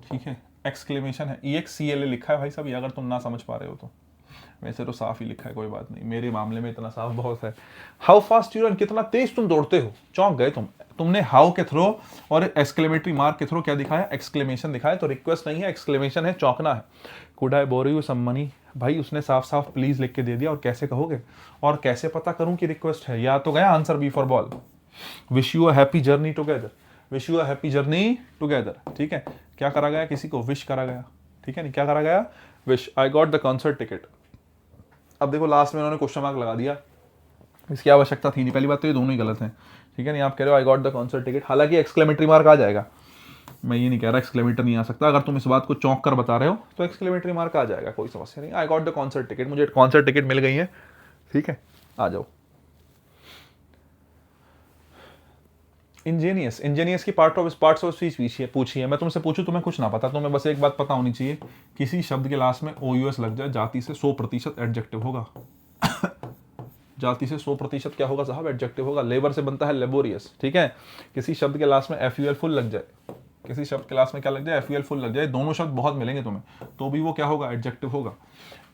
ठीक है, एक्सक्लेमेशन है। EXCLA लिखा है भाई साहब, ये अगर तुम ना समझ पा रहे हो तो। वैसे तो साफ ही लिखा है, कोई बात नहीं, मेरे मामले में इतना साफ बहुत है। हाउ फास्ट यू रन, कितना तेज तुम दौड़ते हो। चौंक गए तुमने हाउ के थ्रू और एक्सक्लेमेटरी मार्क के थ्रू क्या दिखाया, एक्सक्लेमेशन दिखाया। तो रिक्वेस्ट नहीं है, एक्सक्लेमेशन है, चौंकना है। Could I borrow you some money, भाई उसने साफ साफ प्लीज लिख के दे दिया, और कैसे कहोगे, और कैसे पता करूं कि रिक्वेस्ट है। या तो गया answer B for ball, wish you a happy journey together, wish you a happy journey together, ठीक है। क्या करा गया, किसी को विश करा गया, ठीक है, नहीं क्या करा गया, wish. I got the concert ticket. अब देखो लास्ट में उन्होंने क्वेश्चन मार्क लगा दिया, इसकी आवश्यकता थी नहीं। पहली बात तो ये दोनों ही गलत हैं, ठीक है। नहीं आप कह रहे हो I got the concert ticket, हालांकि एक्सक्लेमेटरी मार्क आ जाएगा, मैं ये नहीं कह रहा एक्सक्लेमेटर नहीं आ सकता। अगर तुम इस बात को चौंक कर बता रहे हो तो एक्सक्लेमेटरी मार्क आ जाएगा, कोई समस्या नहीं। I got the concert ticket, मुझे कॉन्सर्ट टिकट मिल गई है, ठीक है, आ जाओ। इंजीनियस, इंजीनियस की पार्ट्स ऑफ स्पीच पूछी है। मैं तुमसे पूछूं तुम्हें कुछ ना पता, तुम्हें बस एक बात पता होनी चाहिए, किसी शब्द के लास्ट में OUS लग जाए, जाति से 100% एडजेक्टिव होगा जाति से 100% क्या होगा साहब, एडजेक्टिव होगा। लेबर से बनता है लेबोरियस, ठीक है। किसी शब्द के लास्ट में FUL फुल लग जाए, किसी शब्द के लास्ट में क्या लग जाए, FUL फुल लग जाए, दोनों शब्द बहुत मिलेंगे तुम्हें, तो भी वो क्या होगा, एडजेक्टिव होगा।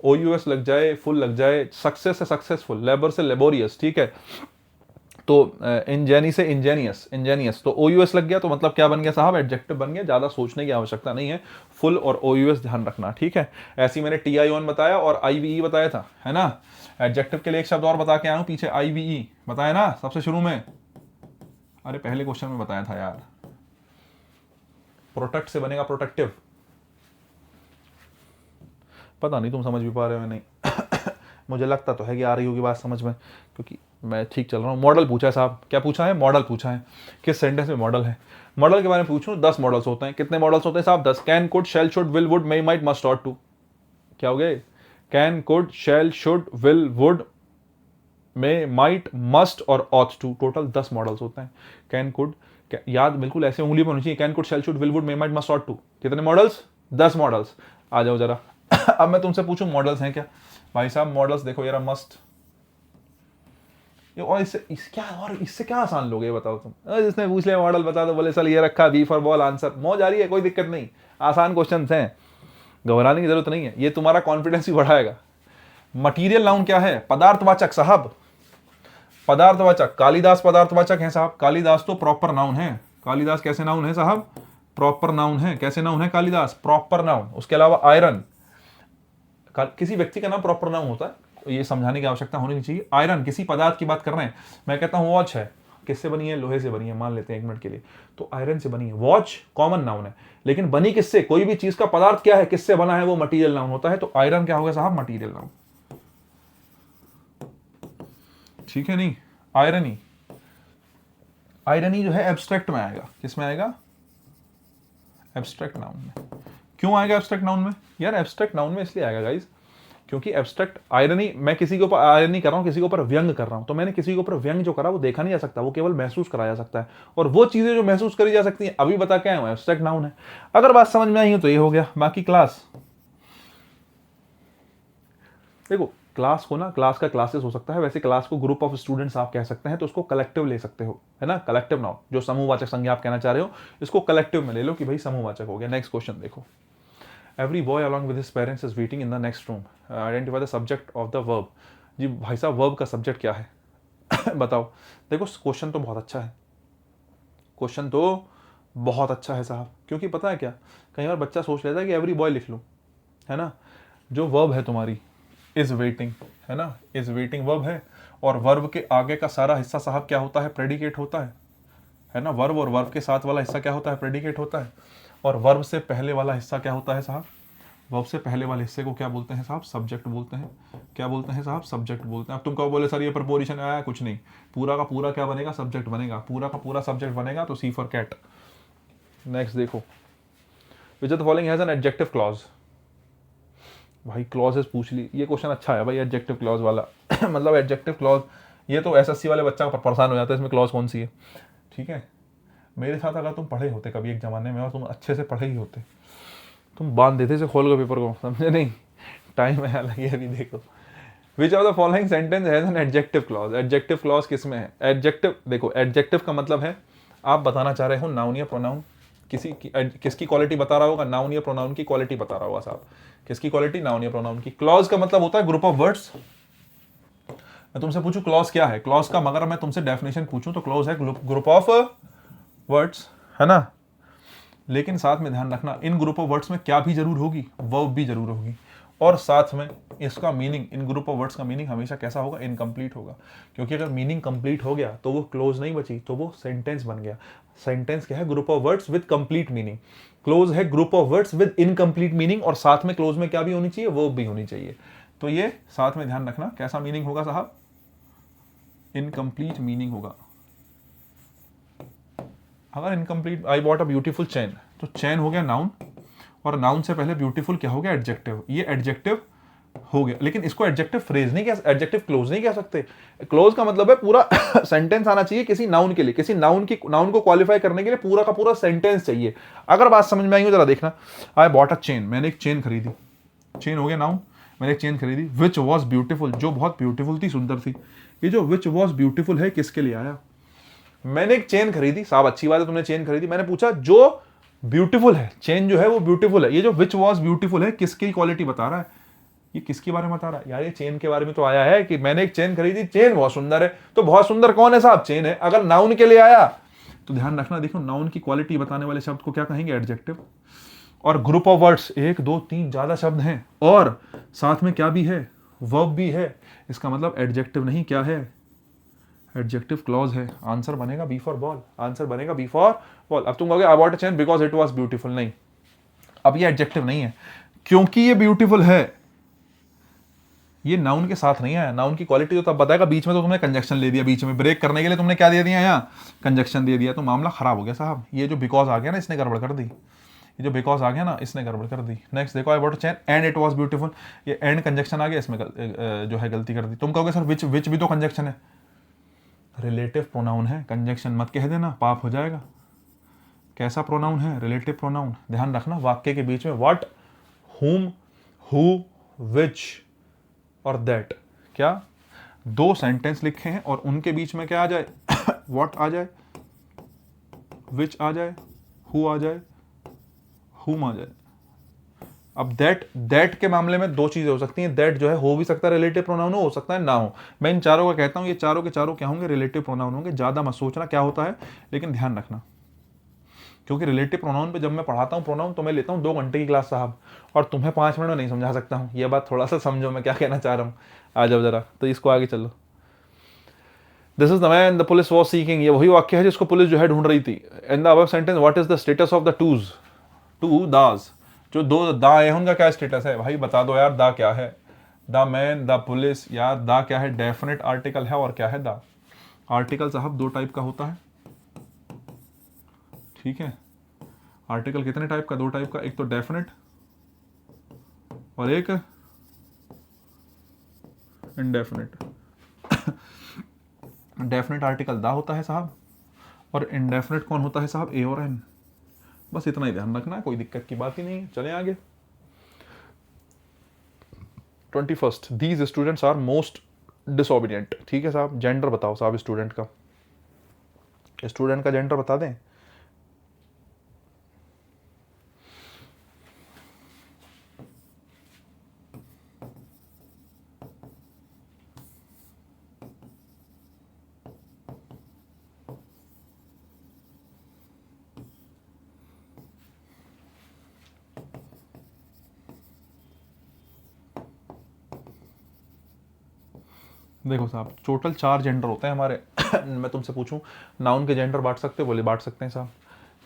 OUS लग जाए, फुल लग जाए, सक्सेस से सक्सेसफुल, लेबर से लेबोरियस, ठीक है। तो इंजेनी से इंजेनियस, इंजेनियस, तो OUS लग गया तो मतलब क्या बन गया साहब, एडजेक्टिव बन गया। ज्यादा सोचने की आवश्यकता नहीं है, फुल और OUS ध्यान रखना, ठीक है। ऐसे ही मैंने TION बताया और IVE बताया था, है ना। एडजेक्टिव के लिए एक शब्द और बता के आया हूं पीछे, IVE बताया ना सबसे शुरू में, अरे पहले क्वेश्चन में बताया था यार। प्रोटेक्ट से बनेगा प्रोटेक्टिव, पता नहीं तुम समझ भी पा रहे हो नहीं मुझे लगता तो है कि आ रही होगी बात समझ में, क्योंकि मैं ठीक चल रहा हूँ। मॉडल पूछा है साहब, क्या पूछा है, मॉडल पूछा है। किस सेंटेंस में मॉडल है, मॉडल के बारे में पूछूं। 10 मॉडल्स होते हैं। कितने मॉडल्स होते हैं साहब, 10। Can, could, shall, should, will, would, may, might, must, ought to. क्या हो गए, can, could, shall, should, will, would, may, might, must और ऑट टू। टोटल 10 मॉडल्स होते हैं। कैन, कुड, याद बिल्कुल ऐसे उंगली पर होनी चाहिए, can, could, shall, should, will, would, may, might, must, ought to. कितने मॉडल्स, 10 मॉडल्स। आ जाओ जरा अब मैं तुमसे पूछूं मॉडल्स हैं क्या, भाई साहब मॉडल्स देखो यार, मस्ट, और इससे क्या आसान लोगे बताओ तुम। जिसने पूछ लिया मॉडल बता दो, बोले चल ये रखा बी फॉर बॉल, आंसर मौज आ रही है, कोई दिक्कत नहीं, आसान क्वेश्चन हैं, घबराने की जरूरत नहीं है, ये तुम्हारा कॉन्फिडेंस भी बढ़ाएगा। मटीरियल नाउन क्या है, पदार्थवाचक साहब, पदार्थवाचक। कालिदास पदार्थवाचक है साहब, कालिदास तो प्रॉपर नाउन है। कालिदास कैसे नाउन है साहब, प्रॉपर नाउन है। कैसे नाउन है कालिदास, प्रॉपर नाउन। उसके अलावा आयरन, किसी व्यक्ति का नाम प्रॉपर नाउन होता है, ये समझाने की आवश्यकता होनी नहीं चाहिए। आयरन किसी पदार्थ की बात कर रहे हैं, मैं कहता हूं वॉच है, किससे बनी है, लोहे से बनी है, मान लेते हैं 1 मिनट के लिए, तो आयरन से बनी है। वॉच कॉमन नाउन है, लेकिन बनी किससे, कोई भी चीज का पदार्थ क्या है, किससे बना है, वो मटीरियल नाउन होता है। तो आयरन क्या होगा साहब, मटीरियल नाउन, ठीक है। नहीं आयरनी, आयरनी जो है एब्स्ट्रैक्ट में आएगा, किस में आएगा, एब्स्ट्रैक्ट नाउन में। क्यों आएगा एब्स्ट्रैक्ट नाउन में यार, एब्स्ट्रैक्ट नाउन में इसलिए आएगा गाइस क्योंकि एब्स्ट्रैक्ट आयरनी, मैं किसी के ऊपर आयरनी कर रहा हूं, किसी के ऊपर व्यंग कर रहा हूं, तो मैंने किसी के ऊपर व्यंग जो करा वो देखा नहीं जा सकता, वो केवल महसूस करा जा सकता है, और वो चीजें जो महसूस करी जा सकती हैं अभी बता के आया हूं, एब्स्ट्रैक्ट नाउन है। अगर बात समझ में आई हो तो ये हो गया। बाकी क्लास, देखो क्लास को ना, क्लास का क्लासेस हो सकता है, वैसे क्लास को ग्रुप ऑफ स्टूडेंट्स आप कह सकते हैं, तो उसको कलेक्टिव ले सकते हो, है ना, कलेक्टिव नाउन, जो समूहवाचक संज्ञा आप कहना चाह रहे हो, इसको कलेक्टिव में ले लो कि भाई समूहवाचक हो गया। नेक्स्ट क्वेश्चन देखो, every boy along with his parents is waiting in the next room, identify the subject of the verb. जी भाई साहब वर्ब का सब्जेक्ट क्या है? बताओ। देखो क्वेश्चन तो बहुत अच्छा है, क्वेश्चन तो बहुत अच्छा है साहब, क्योंकि पता है क्या, कई बार बच्चा सोच लेता है कि एवरी बॉय लिख लूँ, है ना। जो वर्ब है तुम्हारी इज वेटिंग, है ना, इज वेटिंग वर्ब है, और वर्ब के आगे का सारा हिस्सा साहब क्या होता है? प्रेडिकेट होता है ना। वर्ब और वर्ब के साथ वाला हिस्सा क्या होता है? प्रेडिकेट होता है। और वर्ब से पहले वाला हिस्सा क्या होता है साहब? वर्ब से पहले वाले हिस्से को क्या बोलते हैं साहब? सब्जेक्ट बोलते हैं। क्या बोलते हैं साहब? सब्जेक्ट बोलते हैं। अब तुम कहो बोले सर ये प्रपोजिशन आया, कुछ नहीं, पूरा का पूरा क्या बनेगा? सब्जेक्ट बनेगा, पूरा का पूरा सब्जेक्ट बनेगा, तो सी फॉर कैट। नेक्स्ट देखो, which of the following has an adjective clause. भाई क्लॉजेस पूछ ली, ये क्वेश्चन अच्छा है भाई, एडजेक्टिव क्लॉज वाला। मतलब एडजेक्टिव क्लॉज, ये तो एसएससी वाले बच्चा परेशान हो जाता है, इसमें क्लॉज कौन सी है? ठीक है, मेरे साथ अगर तुम पढ़े होते कभी एक जमाने में, और तुम अच्छे से पढ़े ही होते, तुम बांध देते से खोल के पेपर को, समझे नहीं? टाइम है अलग, अभी देखो। Which of the following sentence has an adjective clause. Adjective clause किस में है? एडजेक्टिव, देखो एडजेक्टिव का मतलब है आप बताना चाह रहे हो नाउन या प्रोनाउन, किसकी क्वालिटी बता रहा होगा? नाउन या प्रोनाउन की क्वालिटी बता रहा होगा साहब। किसकी क्वालिटी? नाउन या प्रोनाउन की। क्लॉज का मतलब होता है ग्रुप ऑफ वर्ड्स। मैं तुमसे पूछूं क्लॉज क्या है? क्लॉज का मगर मैं तुमसे डेफिनेशन पूछूं तो क्लॉज है ग्रुप ऑफ वर्ड्स, है ना। लेकिन साथ में ध्यान रखना, इन ग्रुप ऑफ वर्ड्स में क्या भी जरूर होगी? वर्ब भी जरूर होगी। और साथ में इसका meaning, in group of words का मीनिंग हमेशा कैसा होगा? इनकम्प्लीट होगा। क्योंकि अगर मीनिंग कंप्लीट हो गया तो वो क्लोज नहीं बची, तो वो सेंटेंस बन गया। सेंटेंस क्या है? Group of words with complete meaning. Clause है group of words with incomplete meaning, और साथ में क्लोज में क्या भी होनी चाहिए? वर्ब भी होनी चाहिए। तो ये साथ में ध्यान रखना, कैसा मीनिंग होगा साहब? इनकम्प्लीट मीनिंग होगा। अगर incomplete, I bought a beautiful chain, तो चेन हो गया नाउन, और नाउन से पहले ब्यूटीफुल क्या हो गया? एडजेक्टिव। ये एडजेक्टिव हो गया, लेकिन इसको एडजेक्टिव फ्रेज नहीं कह, एडजेक्टिव क्लोज नहीं कह सकते। क्लोज का मतलब है पूरा सेंटेंस आना चाहिए किसी नाउन के लिए, किसी नाउन को क्वालिफाई करने के लिए पूरा का पूरा सेंटेंस चाहिए। अगर बात समझ में आई हो जरा देखना। आई बॉट अ चेन, मैंने एक चेन खरीदी, चेन हो गया नाउन, मैंने एक चेन खरीदी। विच वॉज ब्यूटीफुल, जो बहुत ब्यूटीफुल थी, सुंदर थी। ये जो विच वॉज ब्यूटीफुल है किसके लिए आया? मैंने एक चेन खरीदी, साहब अच्छी बात है तुमने चेन खरीदी। मैंने पूछा जो ब्यूटीफुल है, चेन जो है वो ब्यूटीफुल है। ये जो विच वॉज ब्यूटीफुल है किसकी क्वालिटी बता रहा है? ये किसके बारे में बता रहा है? यार ये चेन के बारे में तो आया है कि मैंने एक चेन खरीदी, चेन बहुत सुंदर है। तो बहुत सुंदर कौन है साहब? चेन है। अगर नाउन के लिए आया तो ध्यान रखना, देखो नाउन की क्वालिटी बताने वाले शब्द को क्या कहेंगे? एडजेक्टिव। और ग्रुप ऑफ वर्ड्स 1 2 3 ज्यादा शब्द हैं, और साथ में क्या भी है? वर्ब भी है। इसका मतलब एडजेक्टिव नहीं, क्या है? एडजेक्टिव क्लॉज है। आंसर बनेगा बी फॉर बॉल, आंसर बनेगा बी फॉर बॉल। अब तुम कहोगे I bought a chain because it was beautiful, नहीं, अब ये एडजेक्टिव नहीं है, क्योंकि ये ब्यूटीफुल है, ये नाउन के साथ नहीं है। नाउन की क्वालिटी तो तब बताएगा, बीच में तो तुमने कंजक्शन ले दिया, बीच में ब्रेक करने के लिए तुमने क्या दे दिया? यहाँ कंजक्शन दे दिया, तो मामला खराब हो गया साहब। ये जो बिकॉज आ गया ना, इसने गड़बड़ कर दी। ये जो बिकॉज आ गया ना, इसने गड़बड़ कर दी। नेक्स्ट देखो, I bought a chain and it was beautiful, ये एंड कंजक्शन आ गया, इसमें जो है गलती कर दी। तुम कहोगे सर विच भी तो कंजक्शन है, रिलेटिव प्रोनाउन है, कंजक्शन मत कह देना, पाप हो जाएगा। कैसा प्रोनाउन है? Relative pronoun. ध्यान रखना, वाक्य के बीच में व्हाट, हुम, हु, विच और दैट, क्या दो सेंटेंस लिखे हैं और उनके बीच में क्या आ जाए? व्हाट आ जाए, विच आ जाए, हु आ जाए, हुम आ जाए। अब दैट के मामले में दो चीजें हो सकती हैं। दैट जो है हो भी सकता है रिलेटिव प्रोनाउन, हो सकता है ना हो। मैं इन चारों का कहता हूं, ये चारों के चारों क्या होंगे? रिलेटिव प्रोनाउन होंगे। ज्यादा मत सोचना क्या होता है, लेकिन ध्यान रखना, क्योंकि रिलेटिव प्रोनाउन पे जब मैं पढ़ाता हूँ प्रोनाउन, तो मैं लेता हूँ 2 घंटे की क्लास साहब, और तुम्हें 5 मिनट में नहीं समझा सकता हूँ। ये बात थोड़ा सा समझो मैं क्या कहना चाह रहा हूँ। आ जाओ जरा, तो इसको आगे चलो। This is the man the police was seeking, ये वही वाक्य है जिसको पुलिस जो है ढूंढ रही थी। In the above sentence what is the status of the two दास, जो 2 दा है उनका क्या स्टेटस है? भाई बता दो यार, दा क्या है? द मैन, द पुलिस, यार दा क्या है? डेफिनेट आर्टिकल है, और क्या है? दा। आर्टिकल साहब 2 टाइप का होता है, ठीक है। आर्टिकल कितने टाइप का? 2 टाइप का, एक तो डेफिनेट और एक इनडेफिनेट। डेफिनेट आर्टिकल दा होता है साहब, और इनडेफिनेट कौन होता है साहब? ए और एन। बस इतना ही ध्यान रखना है, कोई दिक्कत की बात ही नहीं है। चलें आगे। 21st, these students are most disobedient, ठीक है साहब। जेंडर बताओ साहब स्टूडेंट का, स्टूडेंट का जेंडर बता दें। देखो साहब, टोटल 4 जेंडर होते हैं हमारे। मैं तुमसे पूछूं नाउन के जेंडर बांट सकते हो? बोले बांट सकते हैं साहब।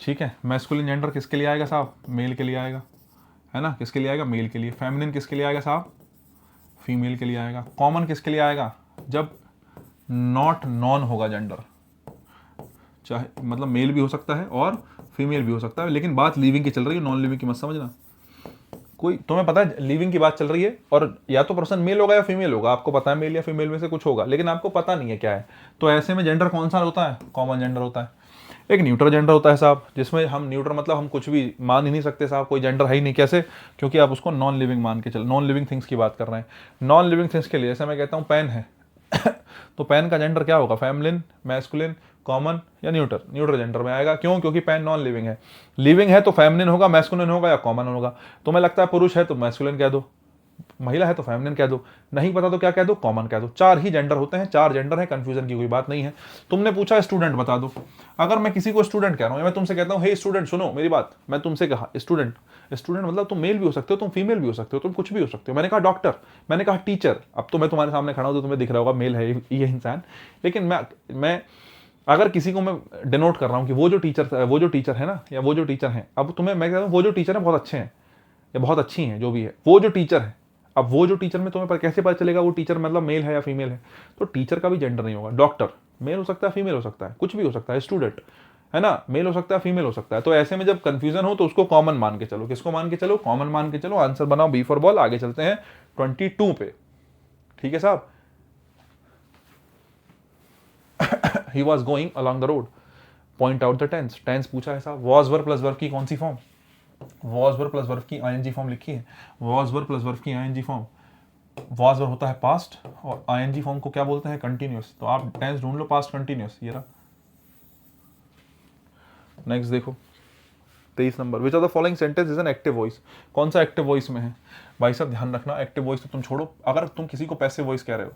ठीक है, मैस्कुलिन जेंडर किसके लिए आएगा साहब? मेल के लिए आएगा, है ना? किसके लिए आएगा? मेल के लिए। फेमिनिन किसके लिए आएगा साहब? फीमेल के लिए आएगा। कॉमन किसके लिए आएगा? जब नॉट नॉन होगा जेंडर, चाहे मतलब मेल भी हो सकता है और फीमेल भी हो सकता है, लेकिन बात लिविंग की चल रही है, नॉन लिविंग की मत समझना। कोई तुम्हें पता है लिविंग की बात चल रही है और या तो पर्सन मेल होगा या फीमेल होगा, आपको पता है मेल या फीमेल में से कुछ होगा, लेकिन आपको पता नहीं है क्या है। तो ऐसे में जेंडर कौन सा होता है? कॉमन जेंडर होता है। एक न्यूट्रल जेंडर होता है साहब, जिसमें हम न्यूट्रल मतलब हम कुछ भी मान ही नहीं सकते साहब, कोई जेंडर है ही नहीं। कैसे? क्योंकि आप उसको नॉन लिविंग मान के चल, नॉन लिविंग थिंग्स की बात कर रहे हैं। नॉन लिविंग थिंग्स के लिए जैसे मैं कहता हूँ पेन है तो पेन का जेंडर क्या होगा? फेमिनिन, मैस्कुलिन, कॉमन या न्यूट्रल? न्यूट्रल जेंडर में आएगा। क्यों? क्योंकि पेन नॉन लिविंग है। लिविंग है तो फेमिनिन होगा, मैस्कुलिन होगा या कॉमन होगा। तुम्हें लगता है पुरुष है तो मैस्कुलिन कह दो, महिला है तो फेमिनिन कह दो, नहीं पता तो क्या कह दो? कॉमन कह दो। 4 ही जेंडर होते हैं, 4 जेंडर है, कंफ्यूजन की कोई बात नहीं है। तुमने पूछा स्टूडेंट बता दो। अगर मैं किसी को स्टूडेंट कह रहा हूं, मैं तुमसे कहता हूं हे स्टूडेंट सुनो मेरी बात, मैं तुमसे कहा स्टूडेंट, स्टूडेंट मतलब तुम मेल भी हो सकते हो, तुम फीमेल भी हो सकते हो, तुम कुछ भी हो सकते हो। मैंने कहा डॉक्टर, मैंने कहा टीचर। अब तो मैं तुम्हारे सामने खड़ा हूं तो तुम्हें दिख रहा होगा मेल है ये इंसान, लेकिन मैं अगर किसी को मैं डिनोट कर रहा हूं कि वो जो टीचर है ना, या वो जो टीचर है, अब तुम्हें मैं कहता हूं वो जो टीचर है बहुत अच्छे हैं या बहुत अच्छी हैं, जो भी है वो जो टीचर है। अब वो जो टीचर में तुम्हें पर कैसे पता चलेगा वो टीचर मतलब मेल है या फीमेल है? तो टीचर का भी जेंडर नहीं होगा। डॉक्टर मेल हो सकता है, फीमेल हो सकता है, कुछ भी हो सकता है। स्टूडेंट है ना, मेल हो सकता है, फीमेल हो सकता है। तो ऐसे में जब कंफ्यूजन हो तो उसको कॉमन मान के चलो। किसको मान के चलो? कॉमन मान के चलो। आंसर बनाओ बी फॉर बॉल। आगे चलते हैं 22 पे। ठीक है साहब। He was going along the road, point out the tense. Tense पूछा है साहब। वॉज वर्ब प्लस वर्ब की कौन सी form? Was verb plus verb की आईएनजी फॉर्म लिखी है। वॉज वर्ब प्लस वर्ब की आईएनजी फॉर्म, वॉज वर्ब होता है पास्ट और आईएनजी फॉर्म को क्या बोलते हैं? कंटिन्यूअस। तो आप टेंस ढूंढ लो पास्ट कंटिन्यूअस, ये रहा। नेक्स्ट देखो 23 number. Which are the following sentence is an active voice? कौन सा एक्टिव वॉइस में है? भाई साहब ध्यान रखना, एक्टिव वॉइस तो तुम छोड़ो। अगर तुम किसी को पैसिव वॉइस कह रहे हो,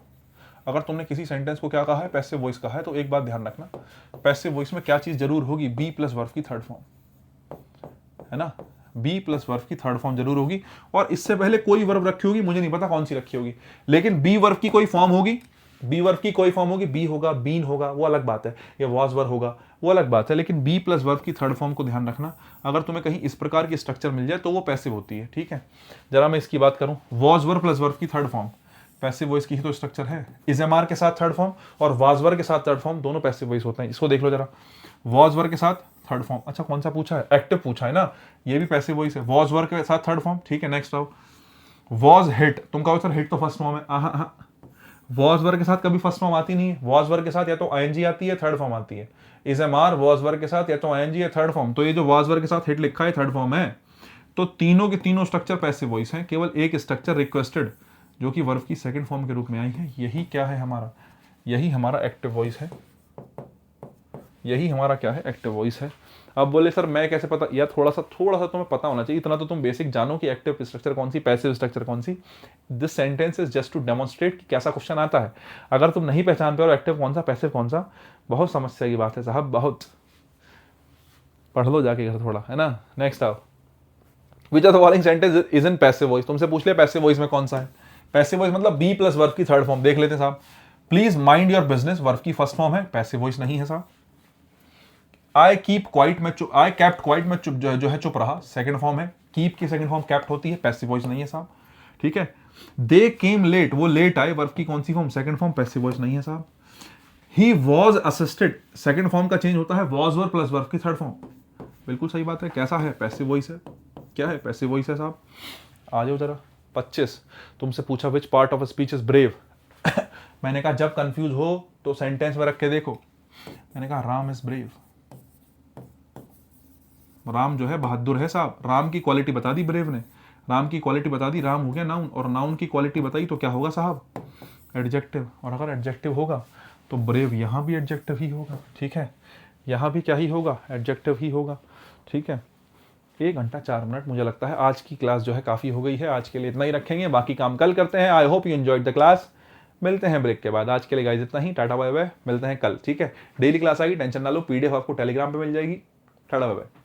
अगर तुमने किसी सेंटेंस को क्या कहा है? पैसिव वॉइस कहा है, तो एक बात ध्यान रखना, पैसिव वॉइस में क्या चीज जरूर होगी? बी प्लस वर्ब की थर्ड फॉर्म, है ना? बी प्लस वर्ब की थर्ड फॉर्म जरूर होगी, और इससे पहले कोई वर्ब रखी होगी, मुझे नहीं पता कौन सी रखी होगी, लेकिन बी वर्ब की कोई फॉर्म होगी। बी वर्ब की कोई फॉर्म होगी, बी होगा, बीन होगा, वो अलग बात है, या वॉज वर्ब होगा, वो अलग बात है, लेकिन बी प्लस वर्ब की थर्ड फॉर्म को ध्यान रखना। अगर तुम्हें कहीं इस प्रकार की स्ट्रक्चर मिल जाए तो वो पैसिव होती है। ठीक है, जरा मैं इसकी बात करूं। वॉज वर्ब प्लस वर्ब की थर्ड फॉर्म पैसिव वॉइस की ही तो स्ट्रक्चर है। इज एम आर के साथ थर्ड फॉर्म और वाज वर्ब के साथ थर्ड फॉर्म, दोनों पैसिव वॉइस होते हैं। इसको देख लो जरा, वॉज वर्ब के साथ थर्ड फॉर्म। अच्छा कौन सा पूछा है? एक्टिव पूछा है ना, ये भी पैसिव वॉइस है। वॉज वर्ब के साथ थर्ड फॉर्म। ठीक है, नेक्स्ट आओ। वॉज हिट, तुम कहो सर हिट तो फर्स्ट फॉर्म है। वॉज वर्ब के साथ कभी फर्स्ट फॉर्म आती नहीं है। वॉज वर्ब के साथ या तो आईएनजी आती है, थर्ड फॉर्म आती है। Is am are was verb के साथ या तो आईएनजी या थर्ड फॉर्म। तो ये जो वॉज वर्ब के साथ हिट लिखा है थर्ड फॉर्म है, तो तीनों के तीनों स्ट्रक्चर पैसिव वॉइस हैं। केवल एक स्ट्रक्चर रिक्वेस्टेड जो कि वर्ब की सेकंड फॉर्म के रूप में आई है, यही क्या है हमारा? यही हमारा एक्टिव वॉइस है। यही हमारा क्या है? एक्टिव वॉइस है। अब बोले सर मैं कैसे पता? या थोड़ा सा तुम्हें पता होना चाहिए, इतना तो तुम बेसिक जानो कि एक्टिव स्ट्रक्चर कौन सी, पैसिव स्ट्रक्चर कौन सी। This sentence is just to demonstrate कि कैसा क्वेश्चन आता है। अगर तुम नहीं पहचान पे और एक्टिव कौन सा पैसिव कौन सा, बहुत समस्या की बात है साहब, बहुत। पढ़ लो जाके घर थोड़ा, है ना। नेक्स्ट आओ। Which are the following sentence is in passive voice? तुमसे पूछ लिया पैसिव वॉइस में कौन सा है। पैसिव वॉइस मतलब बी प्लस वर्ब की थर्ड फॉर्म। देख लेते साहब। Please mind your business, verb की फर्स्ट फॉर्म है, पैसिव वॉइस नहीं है साहब। आई कीप क्वाइट में चुप, आई कैप्ट क्वाइट में चुप जो है चुप रहा, सेकंड फॉर्म है। कीप की सेकंड फॉर्म कैप्ट होती है, पैसिव वॉइस नहीं है साहब। ठीक है। दे केम लेट, वो लेट आए, वर्ब की कौन सी फॉर्म? सेकंड फॉर्म, पैसिव वॉइस नहीं है साहब। He was assisted, second form का चेंज होता है, वॉज वर्ब प्लस वर्ब की थर्ड फॉर्म। बिल्कुल सही बात है। कैसा है? पैसिव वॉइस है। क्या है? पैसिव वॉइस है साहब। आ जाओ जरा 25। तुमसे पूछा which part of speech is brave? मैंने कहा जब कंफ्यूज हो तो सेंटेंस में रख के देखो। मैंने कहा राम इज ब्रेव। राम जो है बहादुर है साहब। राम की क्वालिटी बता दी ब्रेव ने, राम की क्वालिटी बता दी, राम हो गया नाउन, और नाउन की क्वालिटी बताई तो क्या होगा साहब? एडजेक्टिव। और अगर एडजेक्टिव होगा तो ब्रेव यहां भी एडजेक्टिव ही होगा। ठीक है, यहां भी क्या ही होगा? एडजेक्टिव ही होगा। ठीक है। 1 घंटा 4 मिनट मुझे लगता है आज की क्लास जो है काफी हो गई है। आज के लिए इतना ही रखेंगे, बाकी काम कल करते हैं। I hope you enjoyed the class. मिलते हैं ब्रेक के बाद। आज के लिए गाइस इतना ही। टाटा बाय बाय, मिलते हैं कल। ठीक है, डेली क्लास आएगी, टेंशन ना लो। पीडीएफ आपको टेलीग्राम पे मिल जाएगी। Tata bye bye.